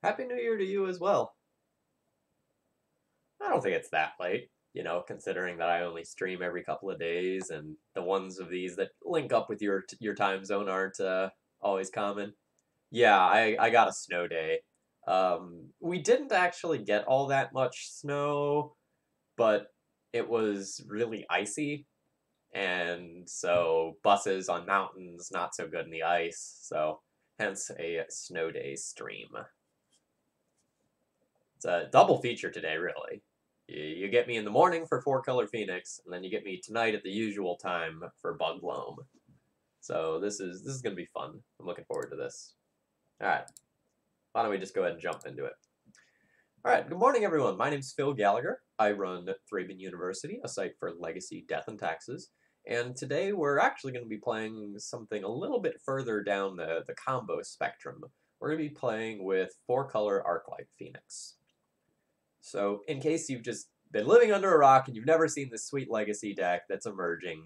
Happy New Year to you as well. I don't think it's that late, considering that I only stream every couple of days, and the ones of these that link up with your time zone aren't always common. Yeah, I got a snow day. We didn't actually get all that much snow, but it was really icy, and so buses on mountains not so good in the ice, so hence a snow day stream. It's a double feature today, really. You get me in the morning for 4-color Phoenix, and then you get me tonight at the usual time for Bug Loam. So this is gonna be fun. I'm looking forward to this. All right, why don't we just go ahead and jump into it? All right, good morning, everyone. My name's Phil Gallagher. I run Thraben University, a site for legacy, death, and taxes. And today we're actually going to be playing something a little bit further down the combo spectrum. We're going to be playing with 4-color Arclight Phoenix. So in case you've just been living under a rock and you've never seen this sweet legacy deck that's emerging,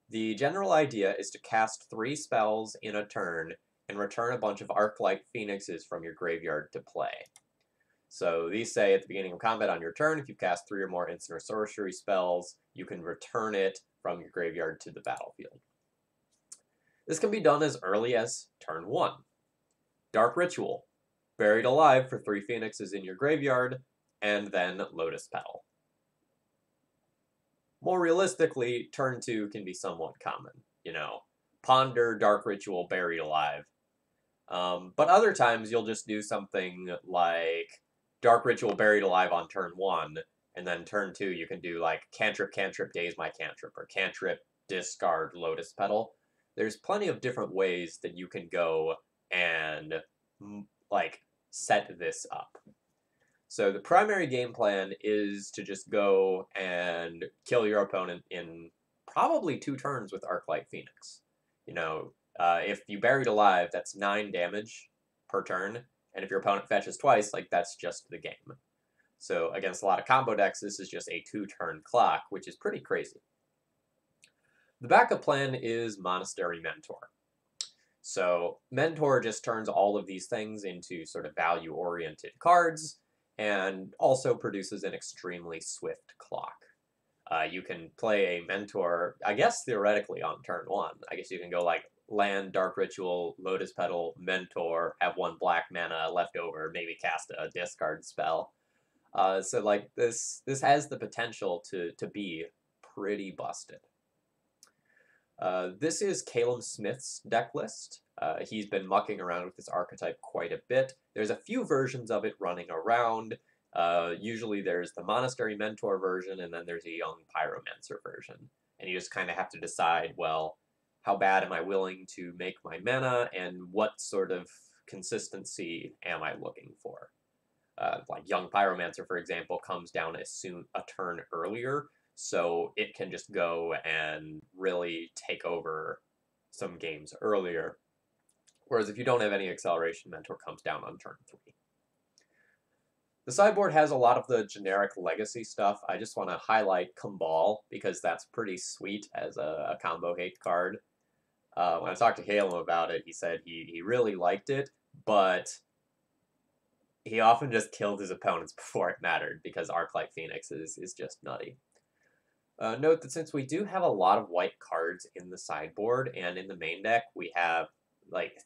the general idea is to cast 3 spells in a turn and return a bunch of Arclight Phoenixes from your graveyard to play. So these say at the beginning of combat on your turn, if you cast 3 or more instant or sorcery spells, you can return it from your graveyard to the battlefield. This can be done as early as turn 1. Dark Ritual. Buried alive for 3 Phoenixes in your graveyard, and then Lotus Petal. More realistically, turn 2 can be somewhat common. Ponder, Dark Ritual, Buried Alive. But other times you'll just do something like Dark Ritual, Buried Alive on turn 1, and then turn 2 you can do like Cantrip, Cantrip, Daze My Cantrip, or Cantrip, Discard, Lotus Petal. There's plenty of different ways that you can go and set this up. So the primary game plan is to just go and kill your opponent in probably 2 turns with Arclight Phoenix. If you Buried Alive, that's 9 damage per turn, and if your opponent fetches twice, that's just the game. So against a lot of combo decks, this is just a 2-turn clock, which is pretty crazy. The backup plan is Monastery Mentor. So Mentor just turns all of these things into sort of value-oriented cards, and also produces an extremely swift clock. You can play a Mentor, I guess theoretically on turn 1. I guess you can go land, Dark Ritual, Lotus Petal, Mentor, have 1 black mana left over, maybe cast a discard spell. So this has the potential to be pretty busted. This is Caleb Smith's deck list. He's been mucking around with this archetype quite a bit. There's a few versions of it running around. Usually there's the Monastery Mentor version, and then there's a Young Pyromancer version. And you just kind of have to decide, well, how bad am I willing to make my mana, and what sort of consistency am I looking for? Young Pyromancer, for example, comes down a turn earlier, so it can just go and really take over some games earlier. Whereas if you don't have any acceleration, Mentor comes down on turn 3. The sideboard has a lot of the generic legacy stuff. I just want to highlight Cobol, because that's pretty sweet as a combo hate card. When I talked to Caleb about it, he said he really liked it, but he often just killed his opponents before it mattered, because Arclight Phoenix is just nutty. Note that since we do have a lot of white cards in the sideboard, and in the main deck we have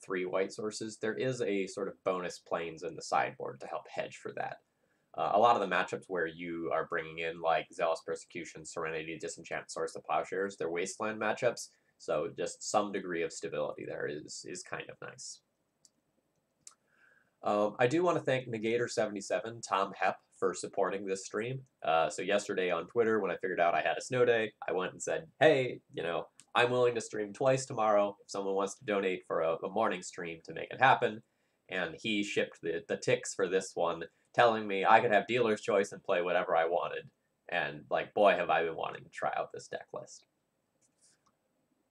3 white sources, there is a sort of bonus planes in the sideboard to help hedge for that. A lot of the matchups where you are bringing in Zealous Persecution, Serenity, Disenchant, Source of Plowshares, they're wasteland matchups, so just some degree of stability there is kind of nice. I do want to thank Negator77, Tom Hepp, for supporting this stream. So yesterday on Twitter, when I figured out I had a snow day, I went and said, hey, I'm willing to stream twice tomorrow if someone wants to donate for a morning stream to make it happen. And he shipped the ticks for this one, telling me I could have dealer's choice and play whatever I wanted. And boy, have I been wanting to try out this deck list.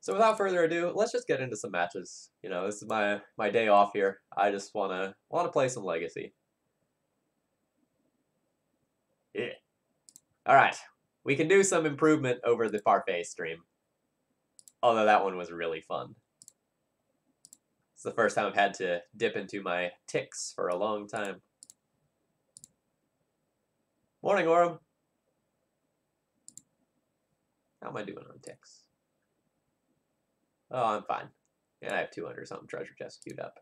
So without further ado, let's just get into some matches. This is my day off here. I just wanna play some Legacy. Yeah. All right, we can do some improvement over the parfait stream. Although that one was really fun. the first time I've had to dip into my ticks for a long time. Morning, Orem. How am I doing on ticks? Oh, I'm fine. Yeah, I have 200 something treasure chests queued up.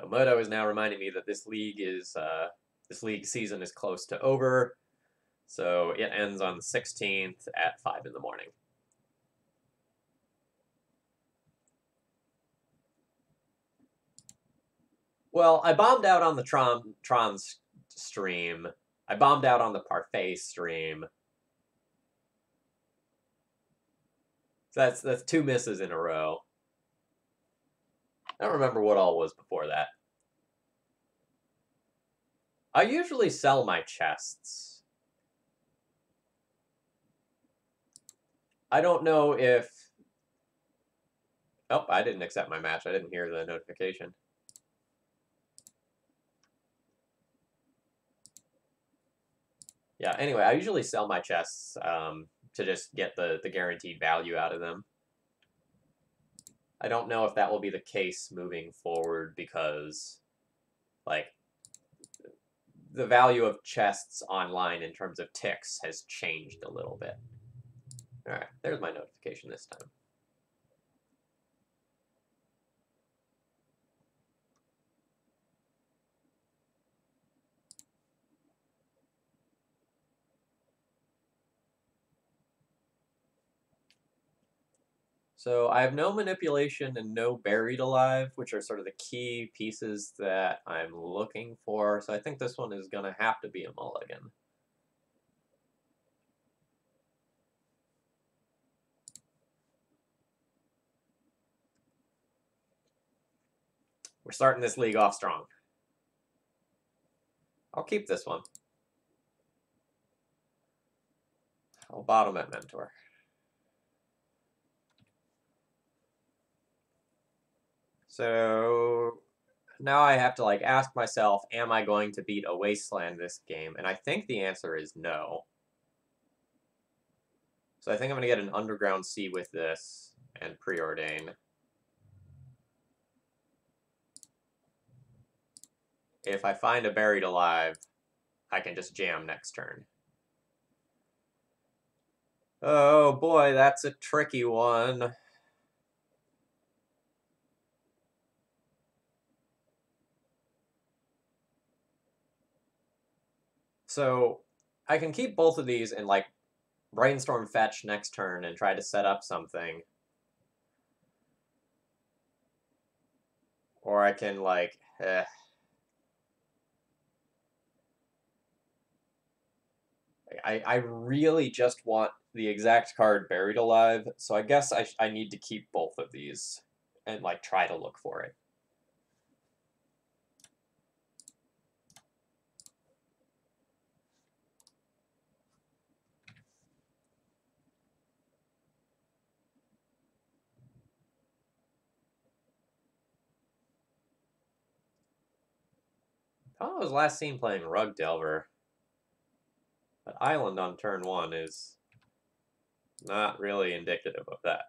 So Moto is now reminding me that this league season is close to over. So it ends on the 16th at 5 in the morning. Well, I bombed out on the Tron stream. I bombed out on the Parfait stream. So that's 2 misses in a row. I don't remember what all was before that. I usually sell my chests. I don't know if... Oh, I didn't accept my match. I didn't hear the notification. Yeah, anyway, I usually sell my chests to just get the guaranteed value out of them. I don't know if that will be the case moving forward because, like, the value of chests online in terms of ticks has changed a little bit. All right, there's my notification this time. So I have no manipulation and no buried alive, which are sort of the key pieces that I'm looking for. So I think this one is going to have to be a mulligan. We're starting this league off strong. I'll keep this one. I'll bottom at Mentor. So now I have to like ask myself, am I going to beat a Wasteland this game? And I think the answer is no. So I think I'm going to get an Underground Sea with this and Preordain. If I find a Buried Alive, I can just jam next turn. Oh boy, that's a tricky one. So I can keep both of these and like Brainstorm Fetch next turn and try to set up something. Or I can like, I really just want the exact card Buried Alive, so I guess I need to keep both of these and like try to look for it. I was last seen playing Rug Delver. But Island on turn 1 is not really indicative of that.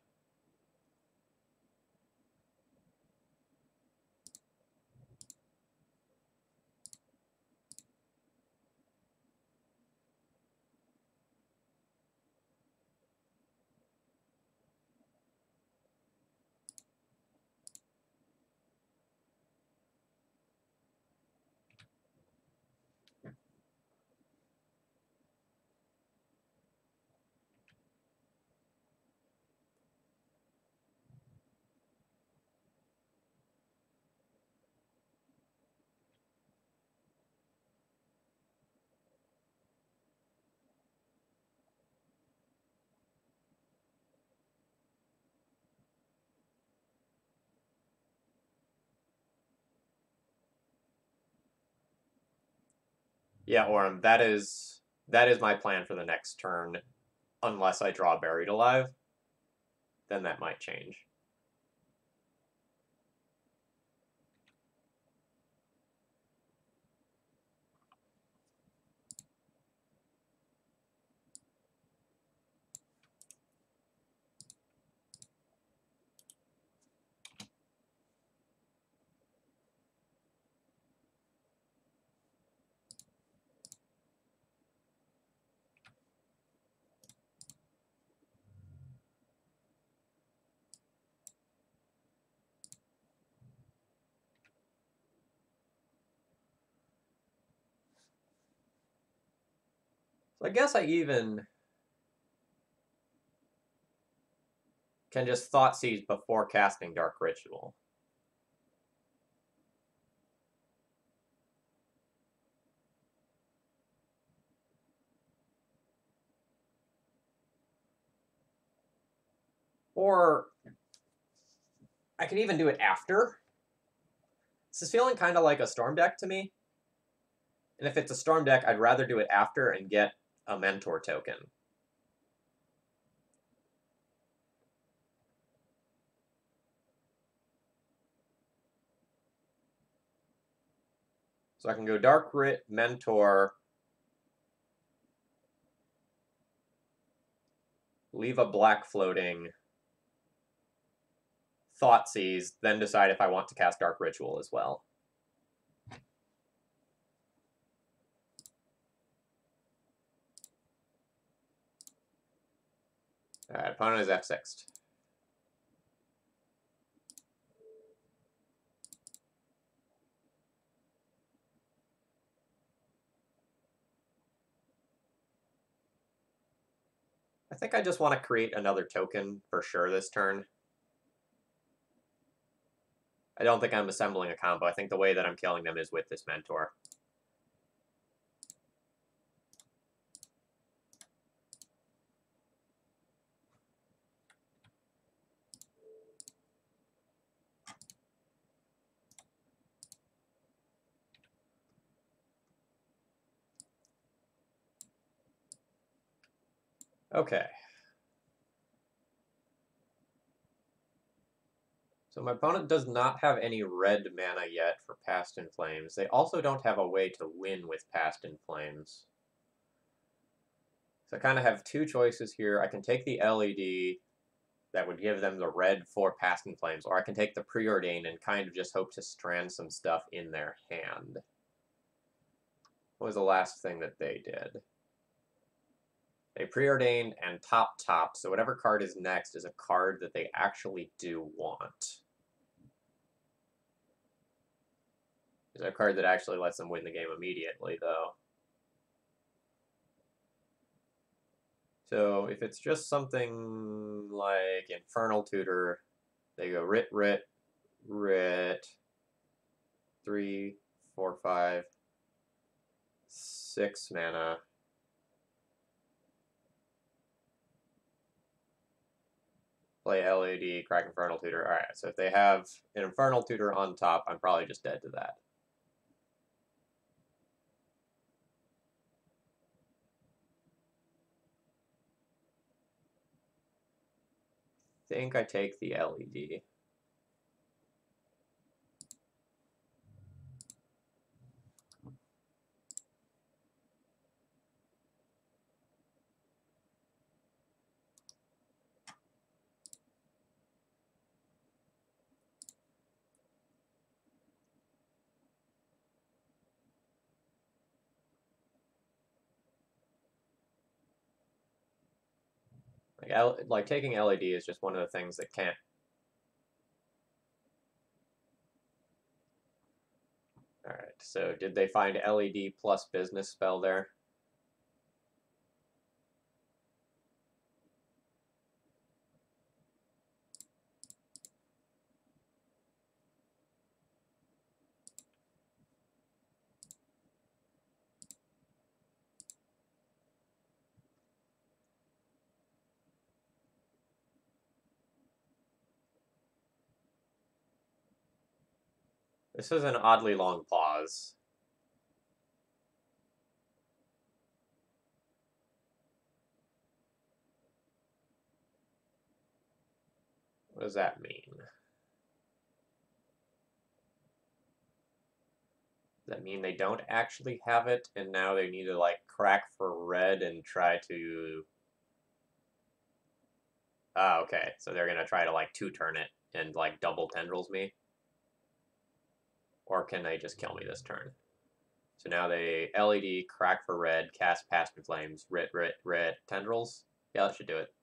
Yeah, Orem, that is my plan for the next turn. Unless I draw Buried Alive, then that might change. So I guess I even can just Thought Seize before casting Dark Ritual. Or I can even do it after. This is feeling kind of like a Storm deck to me. And if it's a Storm deck, I'd rather do it after and get a Mentor token. So I can go Dark Writ, Mentor, leave a black floating, Thoughtseize, then decide if I want to cast Dark Ritual as well. Alright, opponent is F6'd. I think I just want to create another token for sure this turn. I don't think I'm assembling a combo. I think the way that I'm killing them is with this Mentor. Okay. So my opponent does not have any red mana yet for Past in Flames. They also don't have a way to win with Past in Flames. So I kind of have two choices here. I can take the LED that would give them the red for Past in Flames, or I can take the Preordain and kind of just hope to strand some stuff in their hand. What was the last thing that they did? They Preordained and top, so whatever card is next is a card that they actually do want. It's a card that actually lets them win the game immediately, though. So if it's just something like Infernal Tutor, they go Writ, 3, 4, 5, 6 mana. Play LED, crack Infernal Tutor. Alright, so if they have an Infernal Tutor on top, I'm probably just dead to that. I think I take the LED. Like taking LED is just one of the things that can't. Alright, so did they find LED plus business spell there? This is an oddly long pause. What does that mean? Does that mean they don't actually have it, and now they need to, like, crack for red and try to... Ah, okay. So they're gonna try to, like, two-turn it and, like, double tendrils me? Or can they just kill me this turn? So now they LED, crack for red, cast Past in Flames, Writ, tendrils? Yeah, that should do it.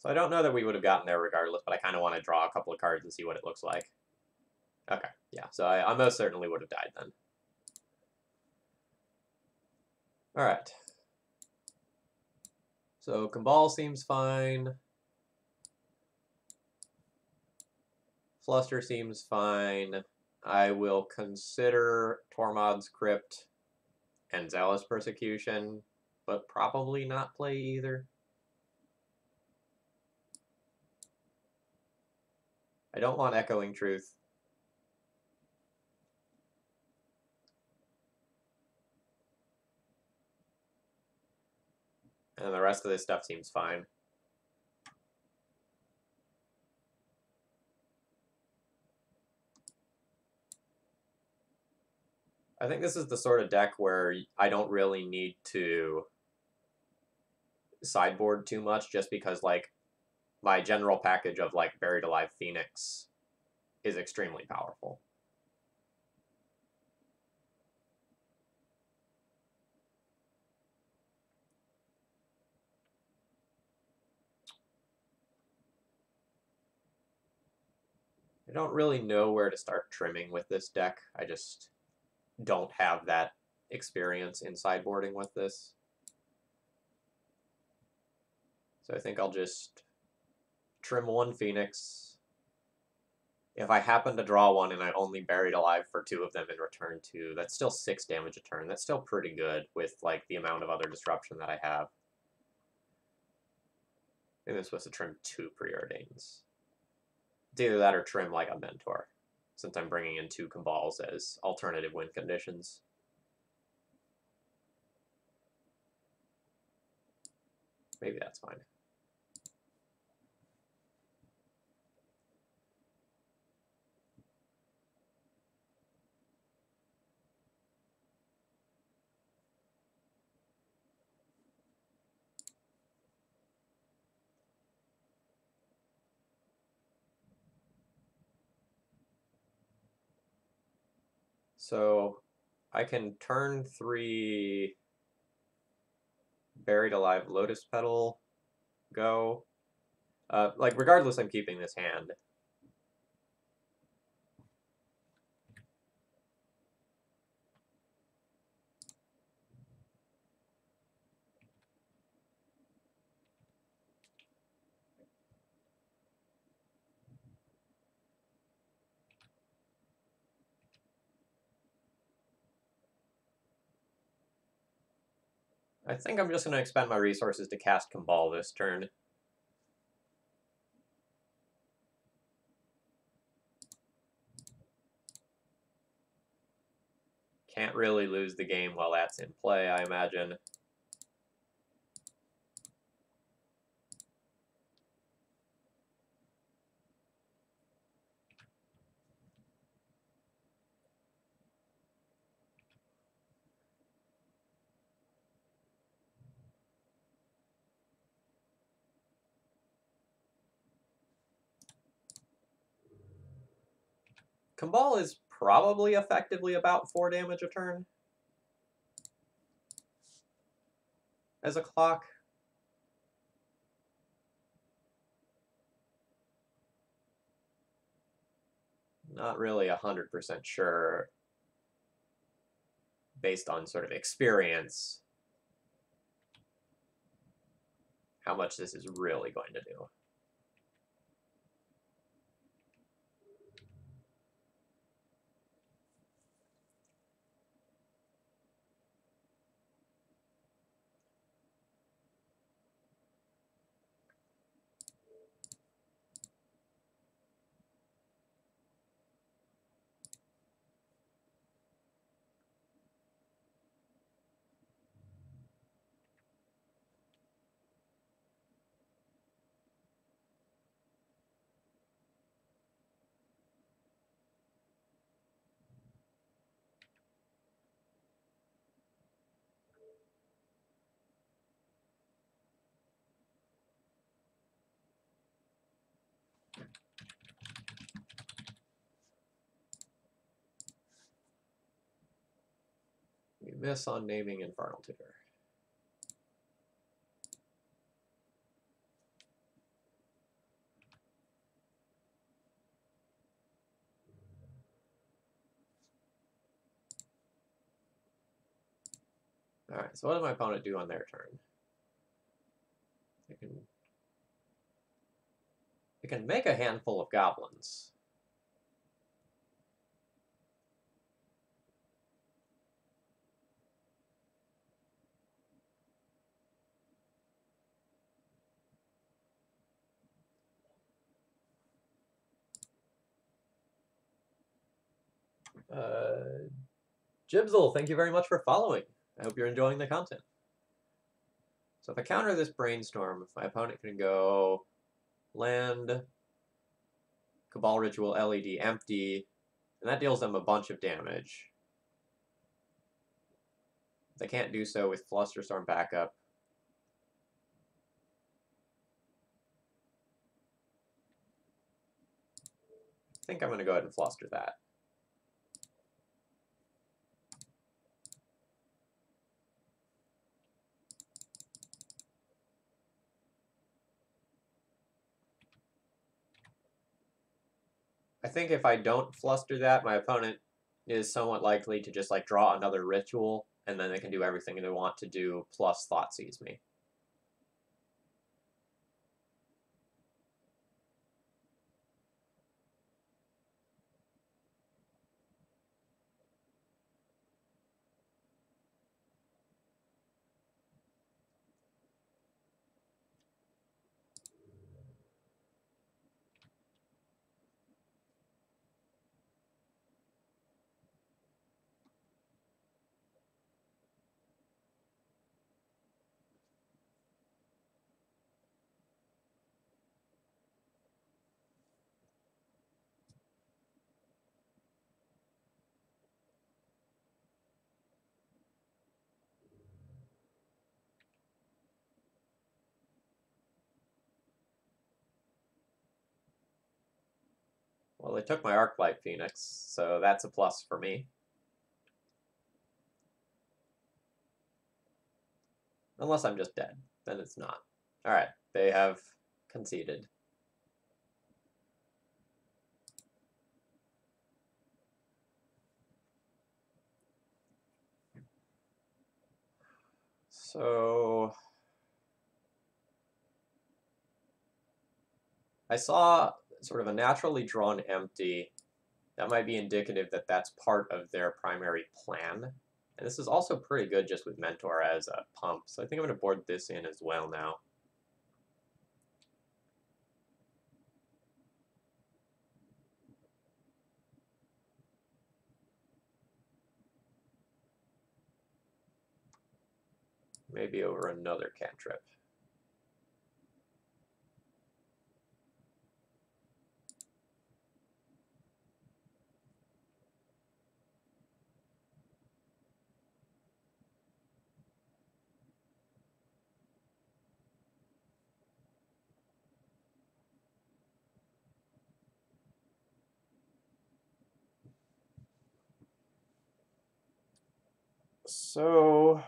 So I don't know that we would have gotten there regardless, but I kind of want to draw a couple of cards and see what it looks like. Okay, yeah, so I most certainly would have died then. Alright. So Cobol seems fine. Fluster seems fine. I will consider Tormod's Crypt and Zealous Persecution, but probably not play either. I don't want Echoing Truth. And the rest of this stuff seems fine. I think this is the sort of deck where I don't really need to sideboard too much, just because, like, my general package of, like, Buried Alive Phoenix is extremely powerful. I don't really know where to start trimming with this deck. I just don't have that experience in sideboarding with this. So I think I'll just trim one Phoenix. If I happen to draw one and I only Buried Alive for 2 of them in return 2, that's still 6 damage a turn. That's still pretty good with, like, the amount of other disruption that I have. Maybe I'm supposed to trim 2 Preordains. It's either that or trim, like, a Mentor, since I'm bringing in 2 Cobols as alternative win conditions. Maybe that's fine. So I can turn 3 Buried Alive Lotus Petal, go. Like, regardless, I'm keeping this hand. I think I'm just going to expend my resources to cast Cobol this turn. Can't really lose the game while that's in play, I imagine. Cobol is probably effectively about 4 damage a turn as a clock. Not really 100% sure, based on sort of experience, how much this is really going to do. We miss on naming Infernal Tutor. Alright, so what does my opponent do on their turn? They can make a handful of goblins. Jibzel, thank you very much for following. I hope you're enjoying the content. So if I counter this Brainstorm, my opponent can go land, Cobol Ritual, LED, empty, and that deals them a bunch of damage. They can't do so with Flusterstorm backup. I think I'm going to go ahead and Fluster that. I think if I don't Fluster that, my opponent is somewhat likely to just like draw another Ritual, and then they can do everything they want to do, plus Thoughtseize me. Well, they took my Arclight Phoenix, so that's a plus for me. Unless I'm just dead, then it's not. Alright, they have conceded. So I saw sort of a naturally drawn empty. That might be indicative that that's part of their primary plan. And this is also pretty good just with Mentor as a pump. So I think I'm going to board this in as well now. Maybe over another cantrip. So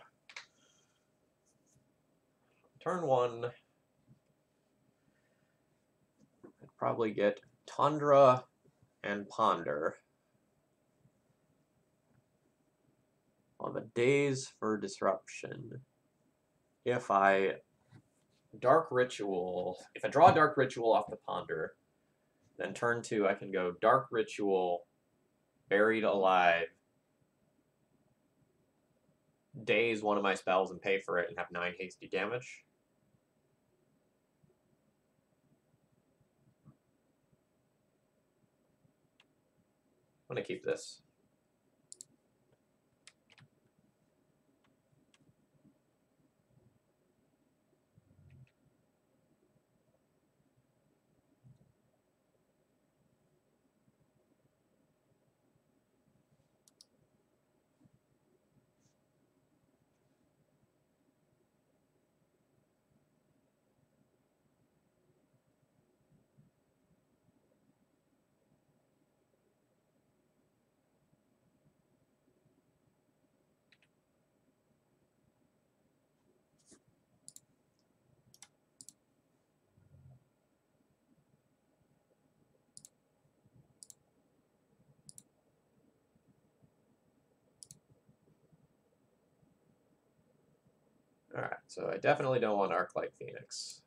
turn one, I'd probably get Tundra and Ponder. On the days for disruption, if I draw Dark Ritual off the Ponder, then turn 2 I can go Dark Ritual, Buried Alive, daze one of my spells and pay for it and have 9 hasty damage. I'm going to keep this. Alright, so I definitely don't want Arclight Phoenix.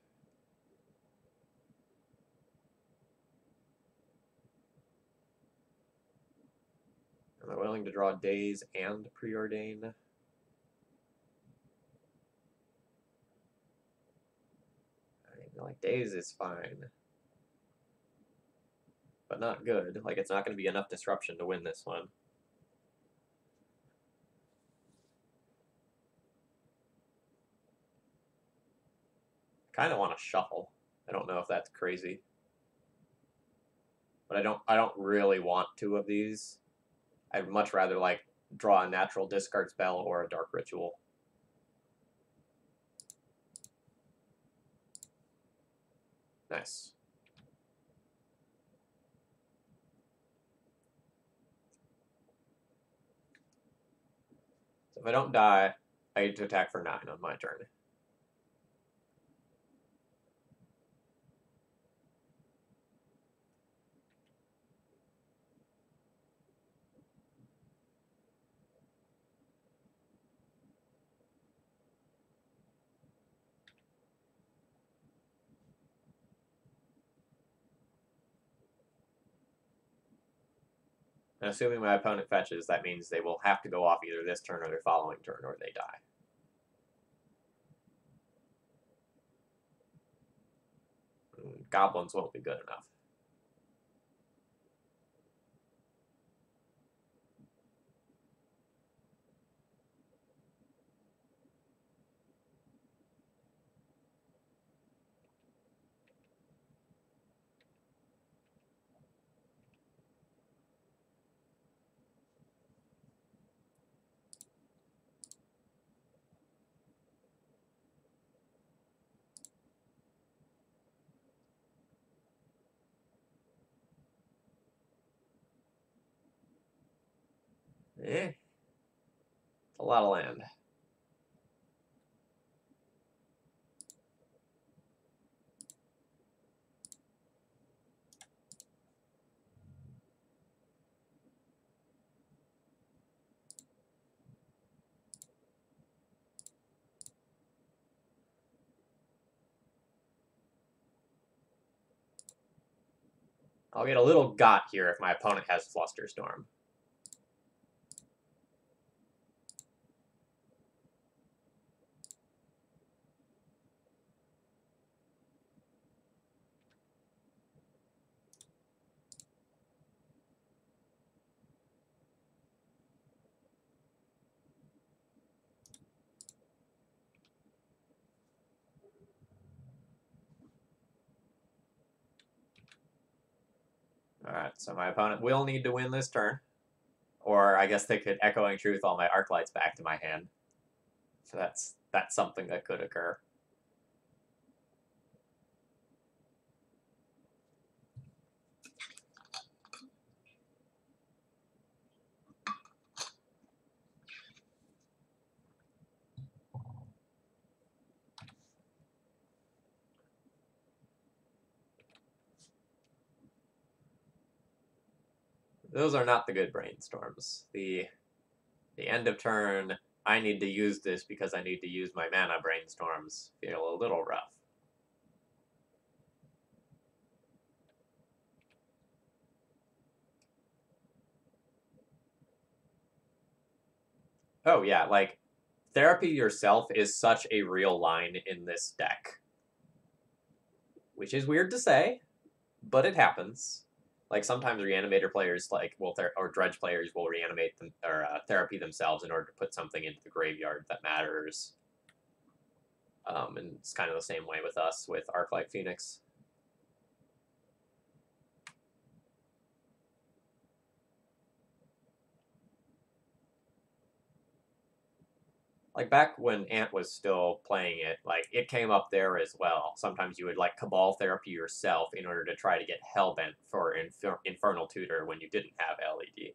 Am I willing to draw Daze and Preordain? I mean, like, Daze is fine. But not good. Like, it's not going to be enough disruption to win this one. Kind of want to shuffle. I don't know if that's crazy. But I don't really want two of these. I'd much rather, like, draw a natural discard spell or a dark ritual. Nice. So if I don't die, I get to attack for 9 on my turn. And assuming my opponent fetches, that means they will have to go off either this turn or their following turn, or they die. Goblins won't be good enough. It's a lot of land. I'll get a little got here if my opponent has Flusterstorm. Alright, so my opponent will need to win this turn. Or I guess they could Echoing Truth all my Arclights back to my hand. So that's something that could occur. Those are not the good brainstorms. The end of turn, I need to use this because I need to use my mana brainstorms feel a little rough. Oh yeah, like, Therapy yourself is such a real line in this deck. Which is weird to say, but it happens. Like, sometimes Reanimator players, like, or Dredge players will reanimate them, or Therapy themselves in order to put something into the graveyard that matters. And it's kind of the same way with us, with Arclight Phoenix. Like, back when Ant was still playing it, like, it came up there as well. Sometimes you would, like, Cobol Therapy yourself in order to try to get Hellbent for Infernal Tutor when you didn't have LED.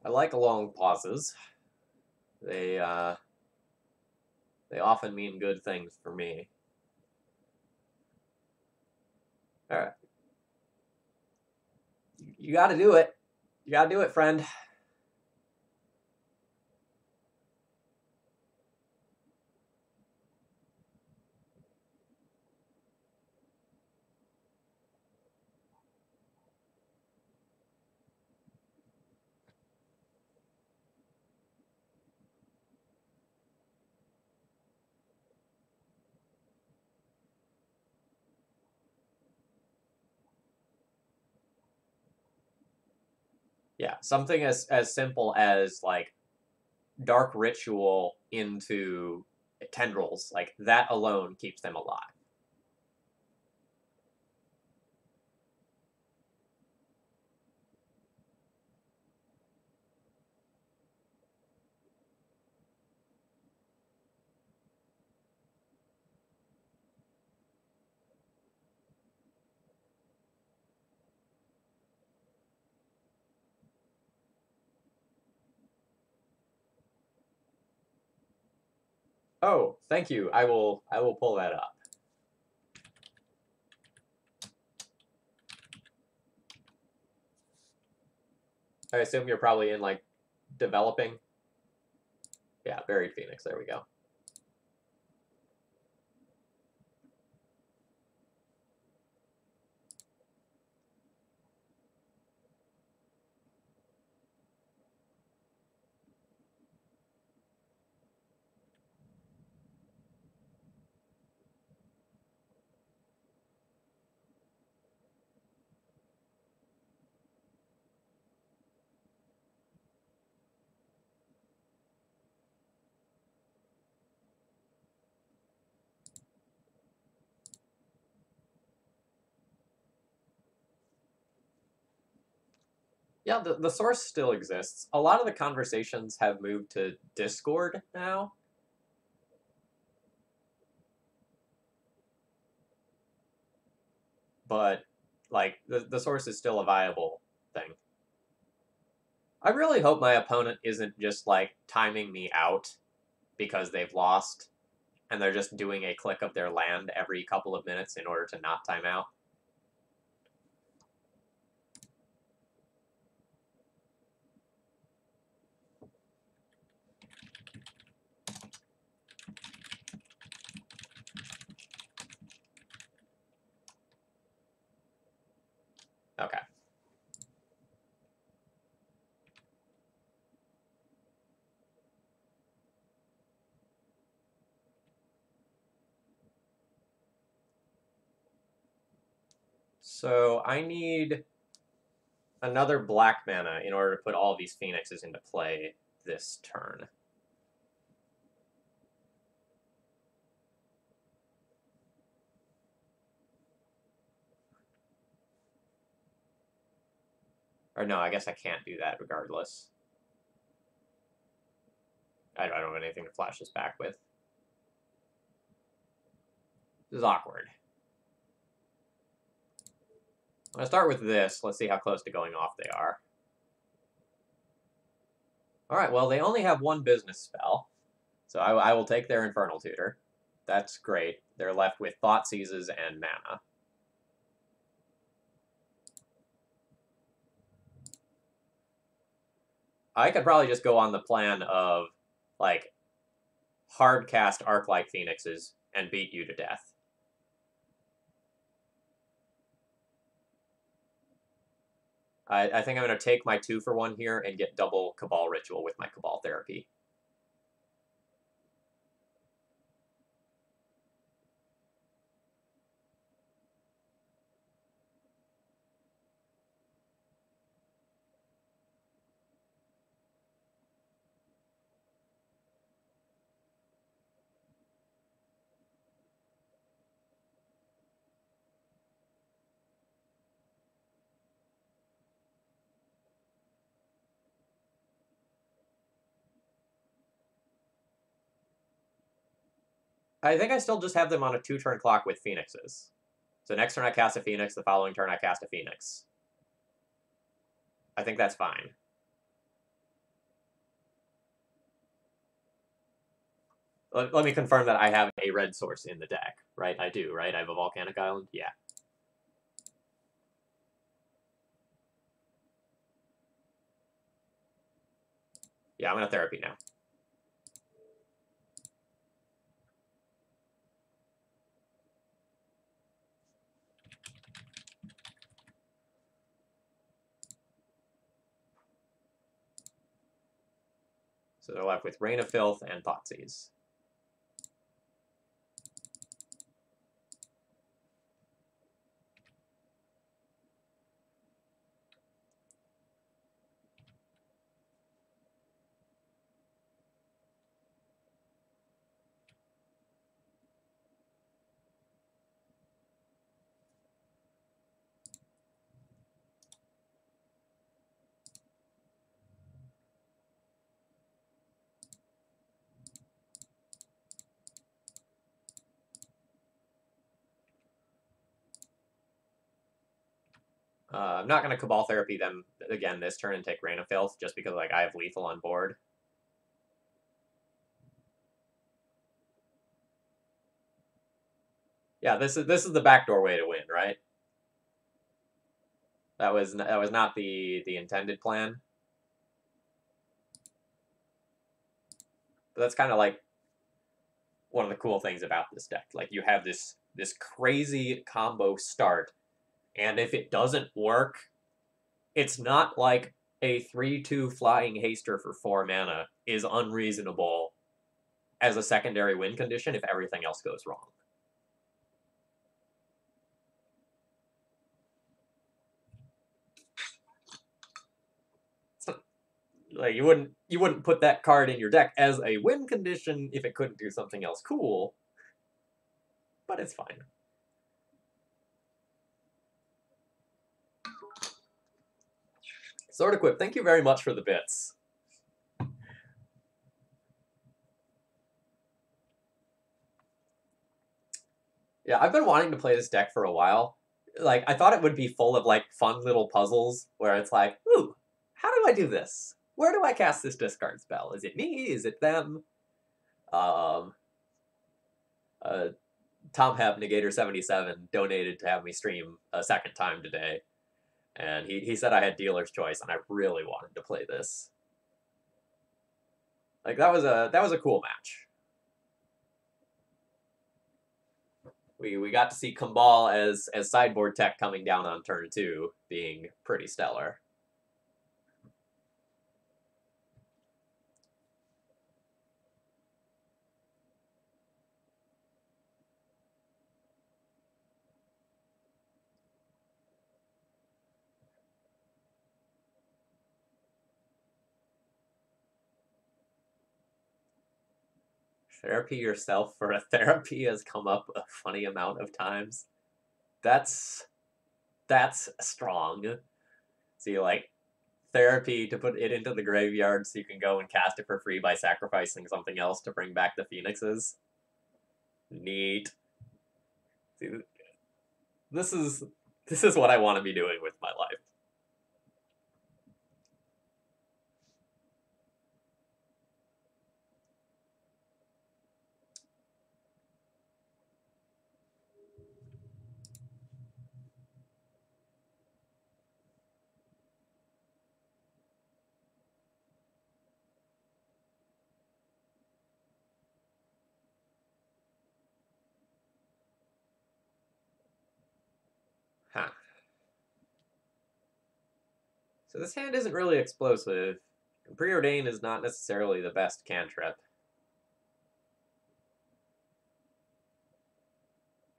I like long pauses. They often mean good things for me. All right. You got to do it. You got to do it, friend. Yeah, something as simple as like dark ritual into tendrils, like that alone keeps them alive. Oh, thank you. I will pull that up. I assume you're probably in like developing. Yeah, buried Phoenix. There we go. Yeah, the source still exists. A lot of the conversations have moved to Discord now. But like the source is still a viable thing. I really hope my opponent isn't just like timing me out because they've lost and they're just doing a click of their land every couple of minutes in order to not time out. Okay. So I need another black mana in order to put all these phoenixes into play this turn. Or no, I guess I can't do that regardless. I don't have anything to flash this back with. This is awkward. I'm going to start with this. Let's see how close to going off they are. Alright, well, they only have one business spell. So I will take their Infernal Tutor. That's great. They're left with Thought Seizes and mana. I could probably just go on the plan of, like, hard cast Arclight Phoenixes and beat you to death. I think I'm going to take my 2-for-1 here and get double Cobol Ritual with my Cobol Therapy. I think I still just have them on a 2-turn clock with Phoenixes. So next turn I cast a Phoenix, the following turn I cast a Phoenix. I think that's fine. Let me confirm that I have a red source in the deck, right? I do, right? I have a Volcanic Island? Yeah. Yeah, I'm going to Therapy now. So they're left with Rain of Filth and Thoughtseize. I'm not going to Cabal Therapy them again this turn and take Rain of Filth, just because like I have Lethal on board. Yeah, this is the backdoor way to win, right? That was not the intended plan. But that's kind of like one of the cool things about this deck. Like you have this crazy combo start, and if it doesn't work, it's not like a 3/2 flying haster for 4 mana is unreasonable as a secondary win condition if everything else goes wrong. Like you wouldn't put that card in your deck as a win condition if it couldn't do something else cool, but it's fine. Sword Equip, thank you very much for the bits. Yeah, I've been wanting to play this deck for a while. Like, I thought it would be full of, like, fun little puzzles where it's like, ooh, how do I do this? Where do I cast this discard spell? Is it me? Is it them? Tom Hep, Negator77, donated to have me stream a second time today. And he said I had dealer's choice, and I really wanted to play this. Like, that was a cool match. We got to see Cobol as sideboard tech coming down on turn 2, being pretty stellar. Therapy yourself for a therapy has come up a funny amount of times. That's strong. So you like therapy to put it into the graveyard so you can go and cast it for free by sacrificing something else to bring back the phoenixes. Neat. See, this is what I want to be doing with my life. Huh. So this hand isn't really explosive. And Preordain is not necessarily the best cantrip.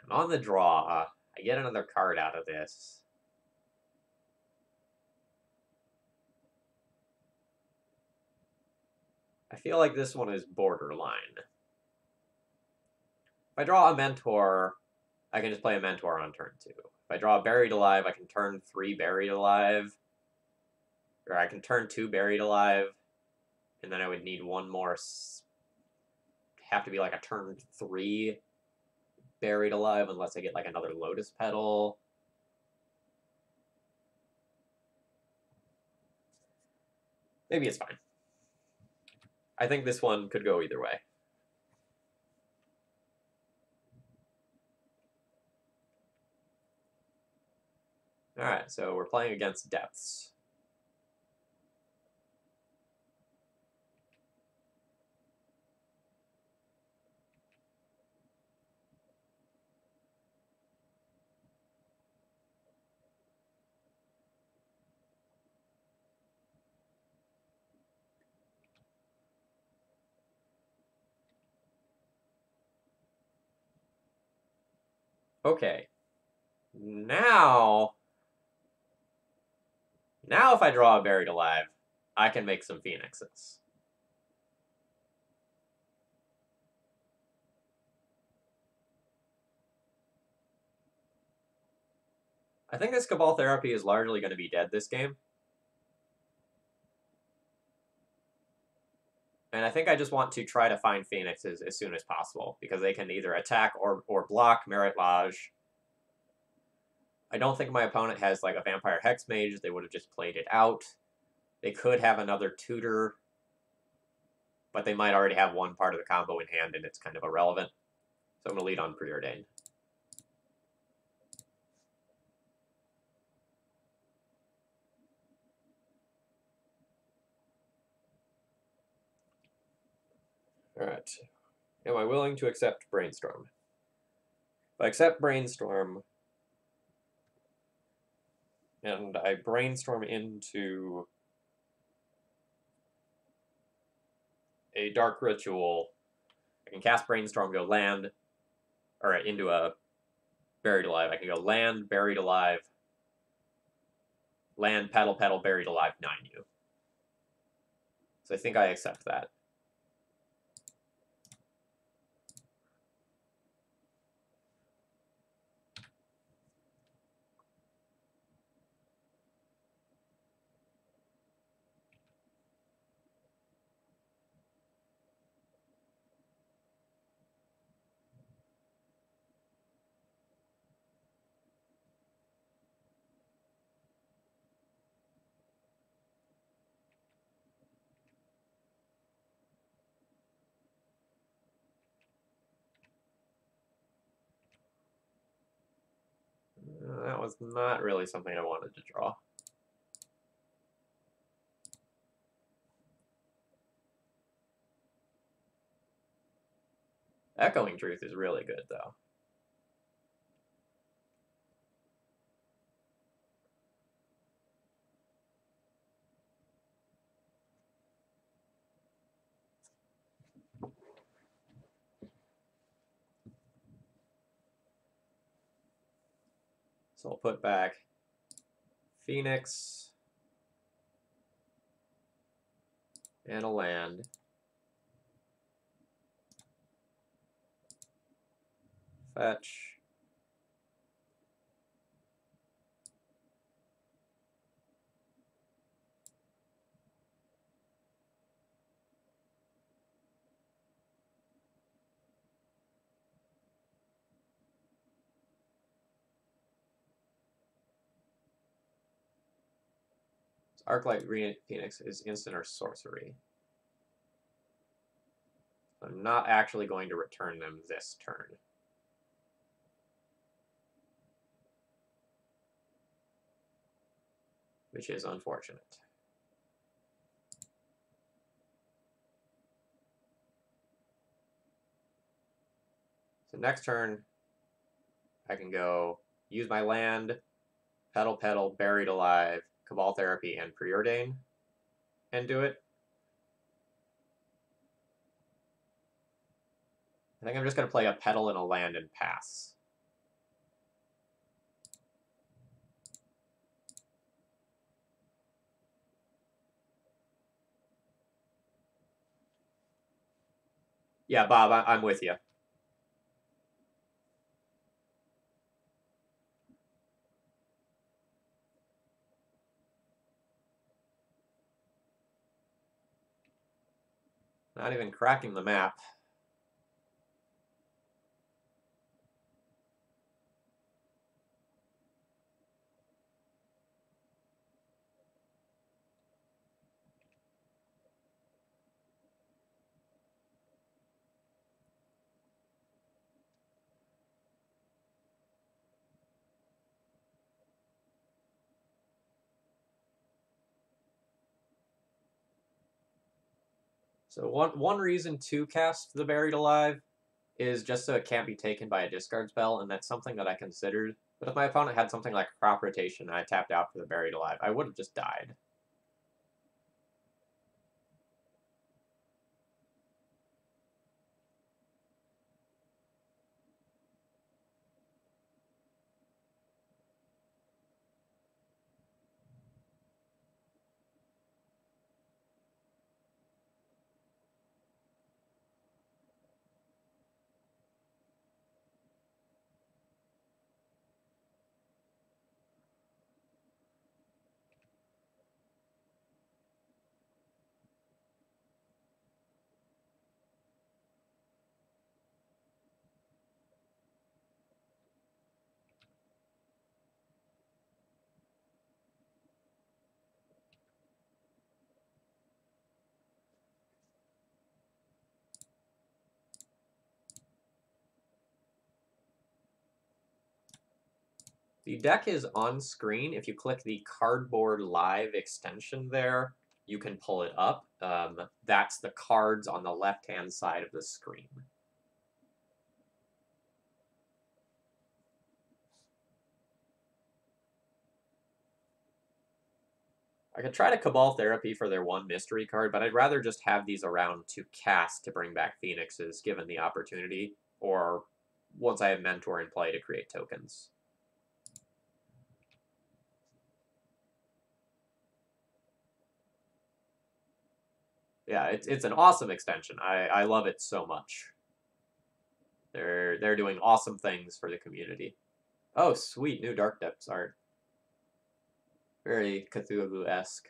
And on the draw, I get another card out of this. I feel like this one is borderline. If I draw a Mentor, I can just play a Mentor on turn 2. If I draw a Buried Alive, I can turn 3 Buried Alive. Or I can turn 2 Buried Alive. And then I would need one more. Have to be like a turn 3 Buried Alive unless I get like another Lotus Petal. Maybe it's fine. I think this one could go either way. Alright, so we're playing against depths. Okay. Now if I draw a Buried Alive, I can make some Phoenixes. I think this Cobol Therapy is largely going to be dead this game. And I think I just want to try to find Phoenixes as soon as possible, because they can either attack or block Merit Lodge. I don't think my opponent has like a Vampire Hex Mage. They would have just played it out. They could have another Tutor, but they might already have one part of the combo in hand, and it's kind of irrelevant. So I'm going to lead on Preordain. Alright. Am I willing to accept Brainstorm? If I accept Brainstorm, and I Brainstorm into a Dark Ritual, I can cast Brainstorm, go land, or into a Buried Alive. I can go land, Buried Alive, land, Petal, Petal, Buried Alive, 9U. So I think I accept that. That was not really something I wanted to draw. Echoing Truth is really good, though. So I'll put back Phoenix and a land. Fetch. Arclight Phoenix is instant or sorcery. I'm not actually going to return them this turn. Which is unfortunate. So next turn, I can go use my land, Petal Petal, Buried Alive, Cobol Therapy, and Preordain, and do it. I think I'm just going to play a Petal and a land and pass. Yeah, Bob, I'm with you. Not even cracking the map. So one reason to cast the Buried Alive is just so it can't be taken by a discard spell, and that's something that I considered. But if my opponent had something like Crop Rotation and I tapped out for the Buried Alive, I would have just died. The deck is on screen. If you click the Cardboard Live extension there, you can pull it up. That's the cards on the left-hand side of the screen. I could try to Cobol Therapy for their one mystery card, but I'd rather just have these around to cast to bring back Phoenixes, given the opportunity, or once I have Mentor in play to create tokens. Yeah, it's an awesome extension. I love it so much. They're doing awesome things for the community. Oh, sweet new Dark Depths art. Very Cthulhu-esque.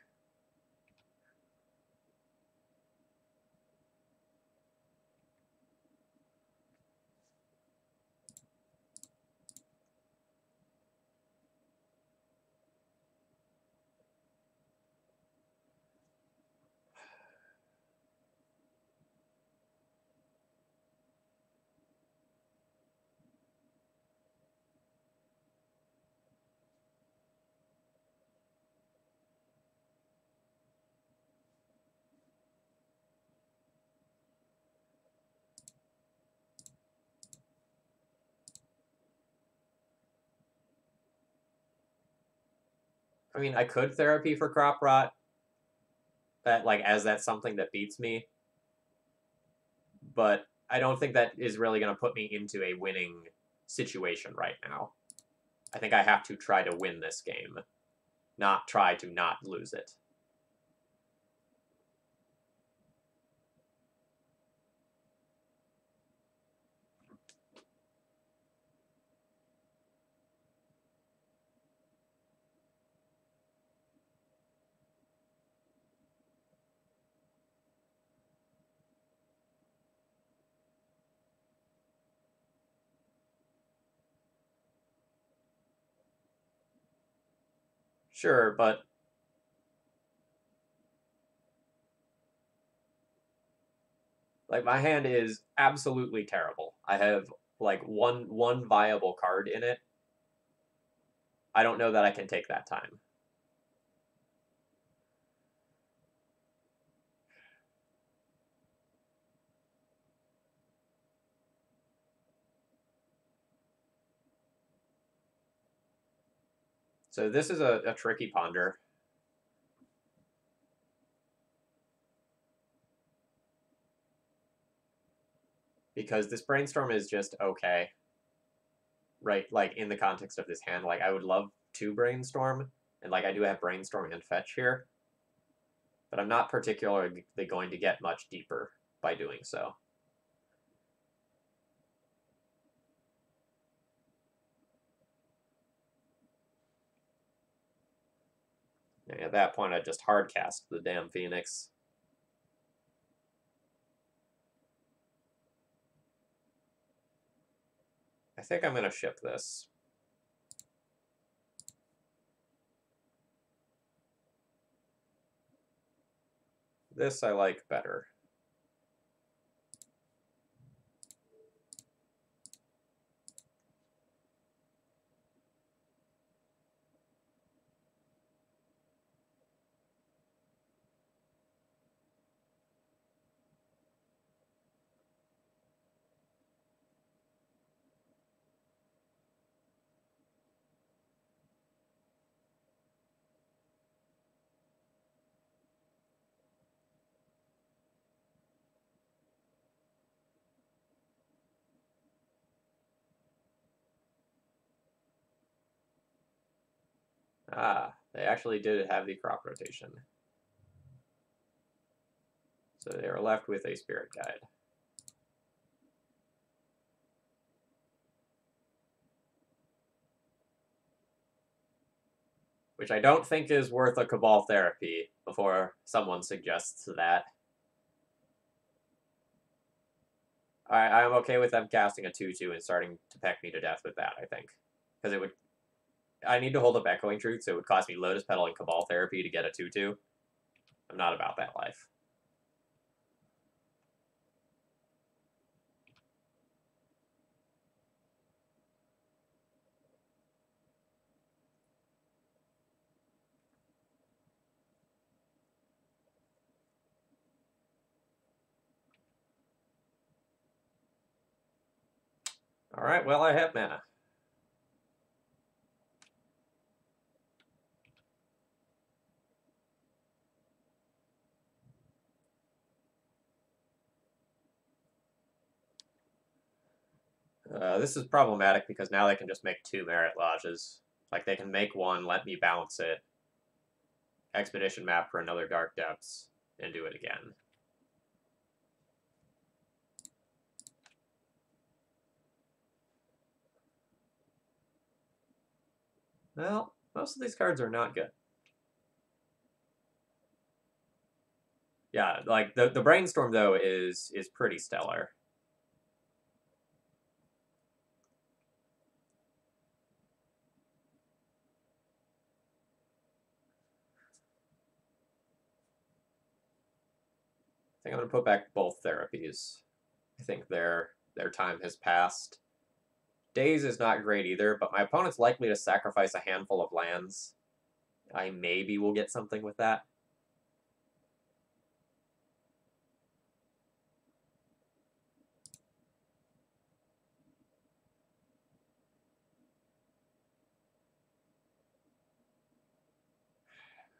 I mean, I could Therapy for Crop Rot, as that's something that beats me, but I don't think that is really going to put me into a winning situation right now. I think I have to try to win this game, not try to not lose it. Sure, but my hand is absolutely terrible. I have one viable card in it. I don't know that I can take that time. So this is a tricky ponder. Because this brainstorm is just okay. Right, in the context of this hand, I would love to brainstorm, and I do have brainstorm and fetch here, but I'm not particularly going to get much deeper by doing so. And at that point, I just hard cast the damn Phoenix. I think I'm going to ship this. This I like better. Ah, they actually did have the crop rotation. So they are left with a spirit guide. Which I don't think is worth a Cobol therapy before someone suggests that. I'm okay with them casting a 2/2 and starting to peck me to death with that, I think. Because it would... I need to hold up Echoing Truth, so it would cost me Lotus Petal and Cobol therapy to get a 2/2. I'm not about that life. Alright, well, I have mana. This is problematic because now they can just make 2 Merit Lodges. Like, they can make one, let me bounce it, Expedition Map for another Dark Depths, and do it again. Well, most of these cards are not good. Yeah, like, the Brainstorm, though, is pretty stellar. I think I'm going to put back both Therapies. I think their time has passed. Days is not great either, but my opponent's likely to sacrifice a handful of lands. I maybe will get something with that.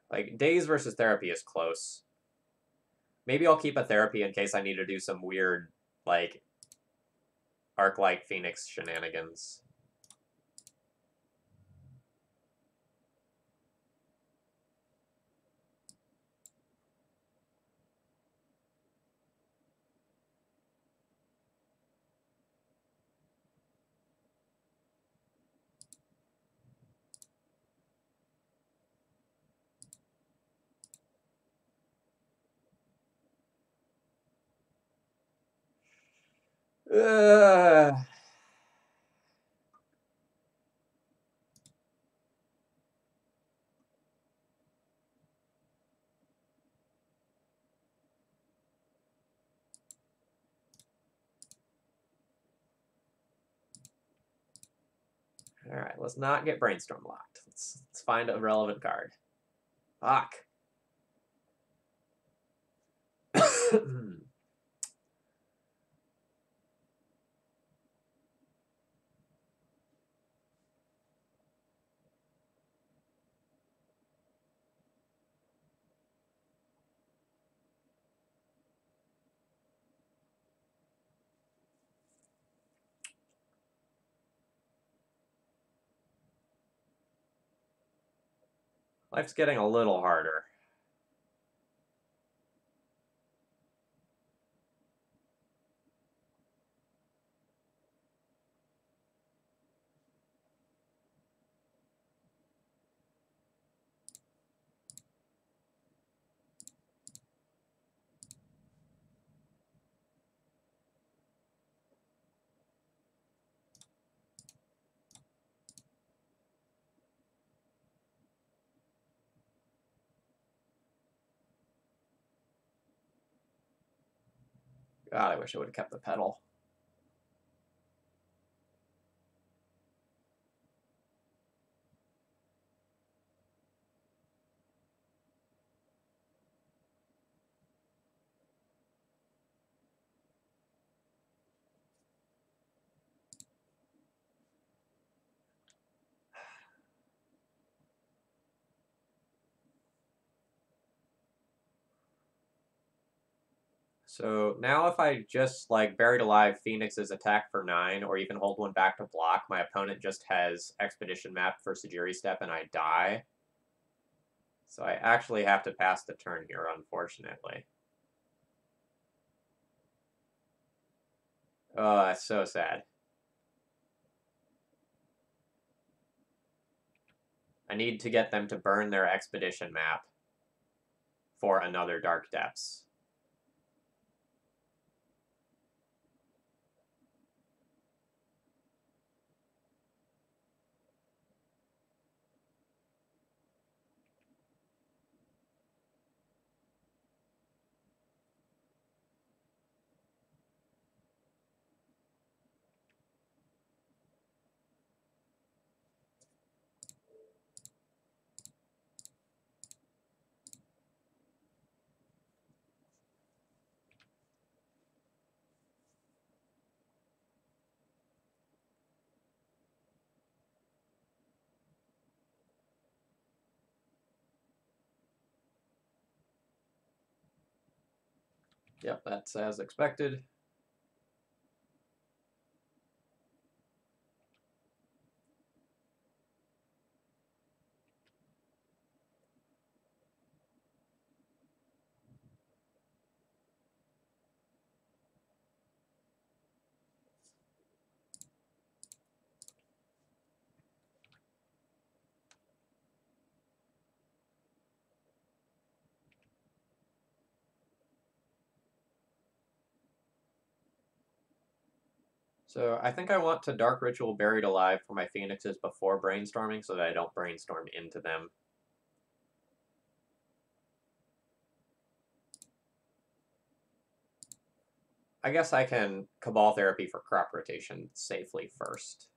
Like, Days versus Therapy is close. Maybe I'll keep a Therapy in case I need to do some weird, like, Arclight Phoenix shenanigans. Alright, let's not get Brainstorm locked. Let's find a relevant card. Fuck. Life's getting a little harder. God, I wish I would have kept the pedal. So now if I just, like, Buried Alive Phoenix's attack for 9, or even hold one back to block, my opponent just has Expedition Map for Sajiri Step and I die. So I actually have to pass the turn here, unfortunately. Oh, that's so sad. I need to get them to burn their expedition map for another Dark Depths. Yep, that's as expected. So I think I want to Dark Ritual Buried Alive for my Phoenixes before brainstorming so that I don't brainstorm into them. I guess I can Cabal Therapy for crop rotation safely first.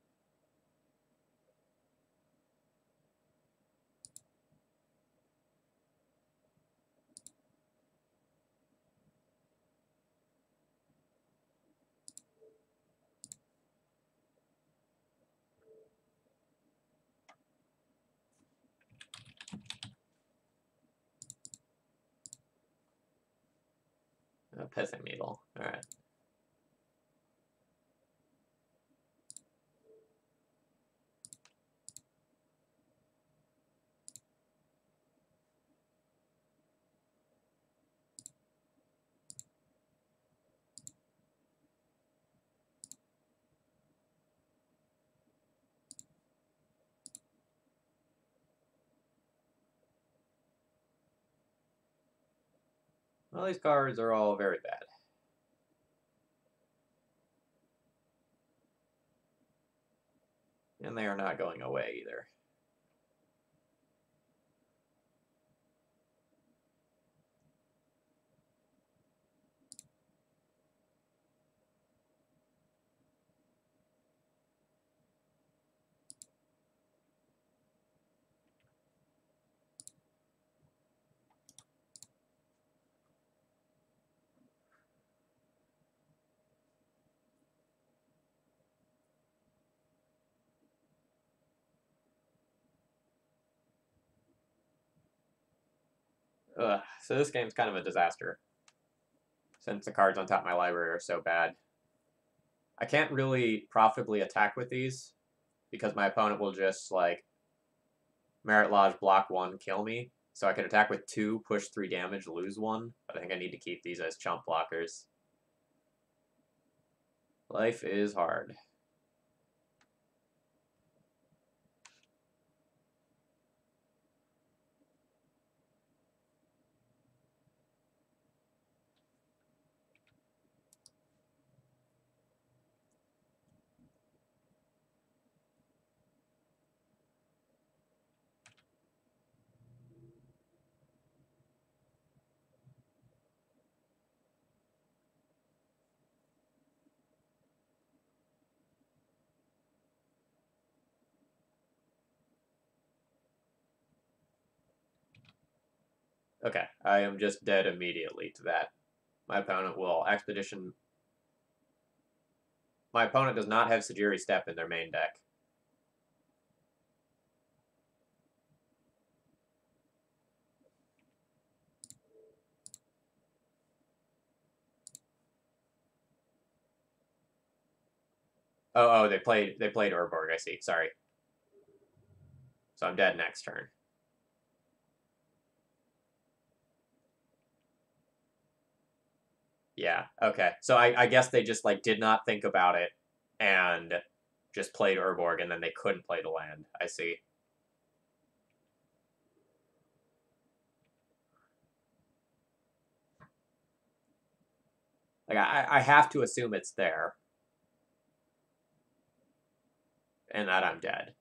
A Pithing Needle. Alright. Well, these cards are all very bad. And they are not going away either. Ugh, so this game's kind of a disaster, since the cards on top of my library are so bad. I can't really profitably attack with these, because my opponent will just, like, Merit Lodge block 1, kill me. So I can attack with 2, push 3 damage, lose 1, but I think I need to keep these as chump blockers. Life is hard. Okay, I am just dead immediately to that. My opponent will Expedition... My opponent does not have Sajiri Step in their main deck. Oh, they played Urborg, I see. Sorry. So I'm dead next turn. Yeah, okay. So I guess they just, like, did not think about it and just played Urborg, and then they couldn't play the land. I see. Like, I have to assume it's there. And that I'm dead.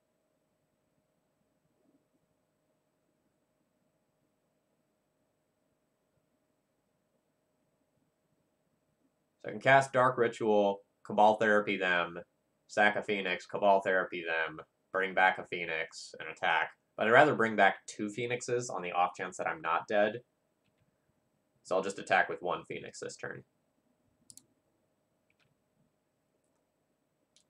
So I can cast Dark Ritual, Cabal Therapy them, sack a Phoenix, Cabal Therapy them, bring back a Phoenix, and attack. But I'd rather bring back 2 Phoenixes on the off chance that I'm not dead. So I'll just attack with 1 Phoenix this turn.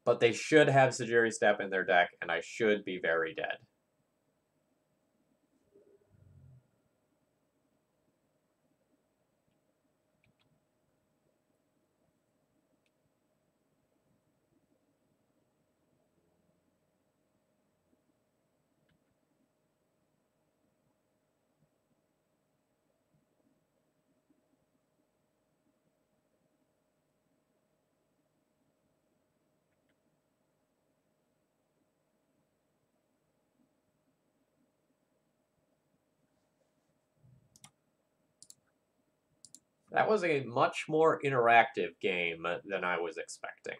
But they should have Sajiri Step in their deck, and I should be very dead. That was a much more interactive game than I was expecting.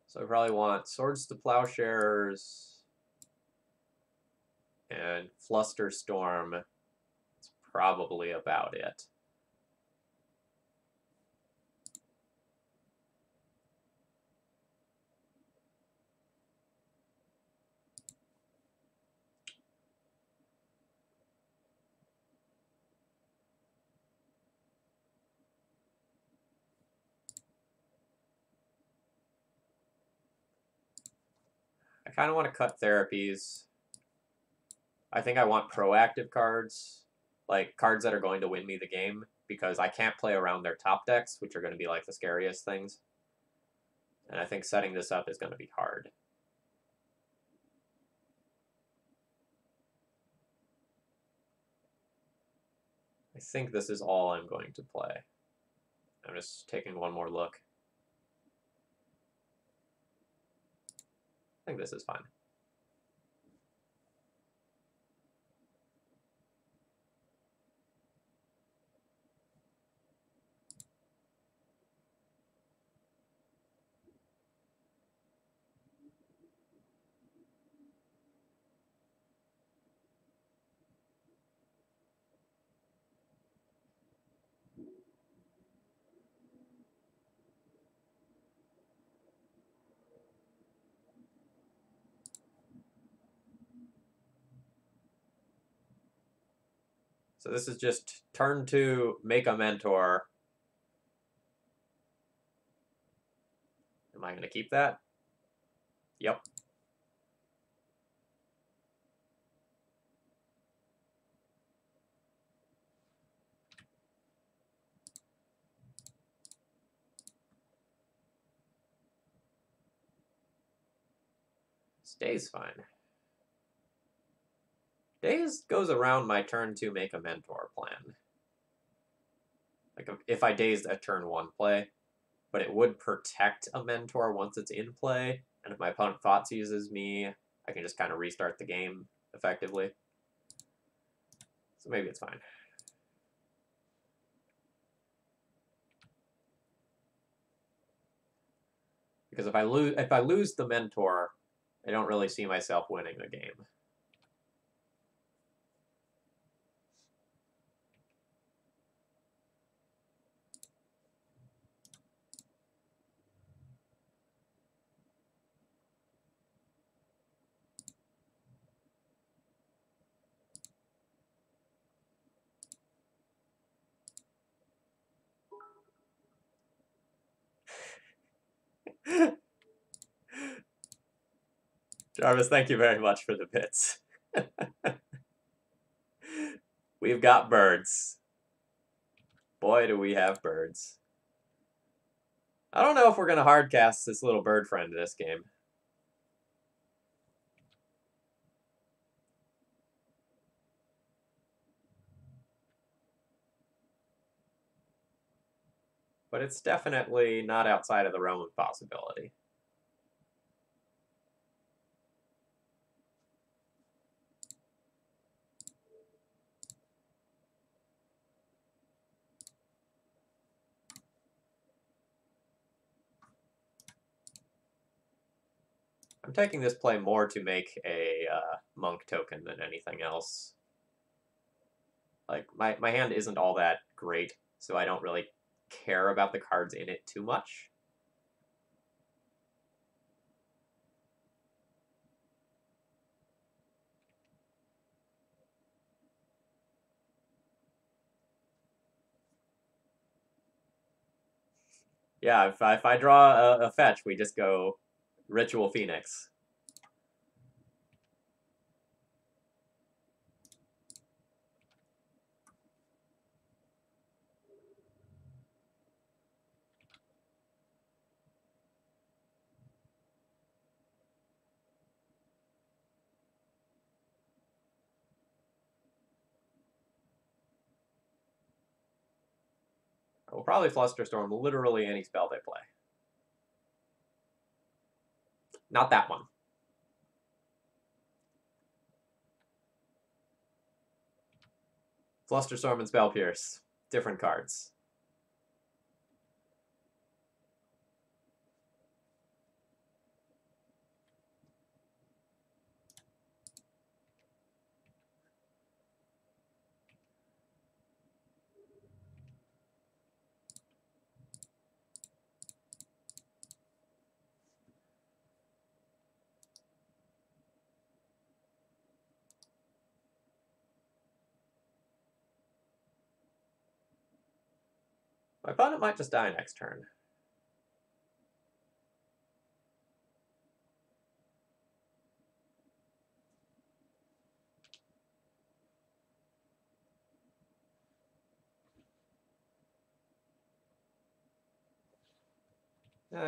So I probably want Swords to Plowshares and Flusterstorm. That's probably about it. I kind of want to cut Therapies. I think I want proactive cards, like cards that are going to win me the game, because I can't play around their top decks, which are going to be like the scariest things. And I think setting this up is going to be hard. I think this is all I'm going to play. I'm just taking one more look. I think this is fine. So this is just turn 2, make a mentor. Am I going to keep that? Yep. Stays fine. Daze goes around my turn 2 make a mentor plan. Like if I dazed a turn 1 play, but it would protect a mentor once it's in play, and if my opponent thought seizes me, I can just kind of restart the game effectively. So maybe it's fine. Because if I lose the mentor, I don't really see myself winning the game. Jarvis, thank you very much for the bits. We've got birds. Boy, do we have birds. I don't know if we're going to hardcast this little bird friend this game. But it's definitely not outside of the realm of possibility. I'm taking this play more to make a monk token than anything else. Like, my hand isn't all that great, so I don't really care about the cards in it too much. Yeah, if I draw a fetch, we just go Ritual Phoenix. We'll probably Flusterstorm literally any spell they play. Not that one. Flusterstorm and Spell Pierce. Different cards. My opponent might just die next turn.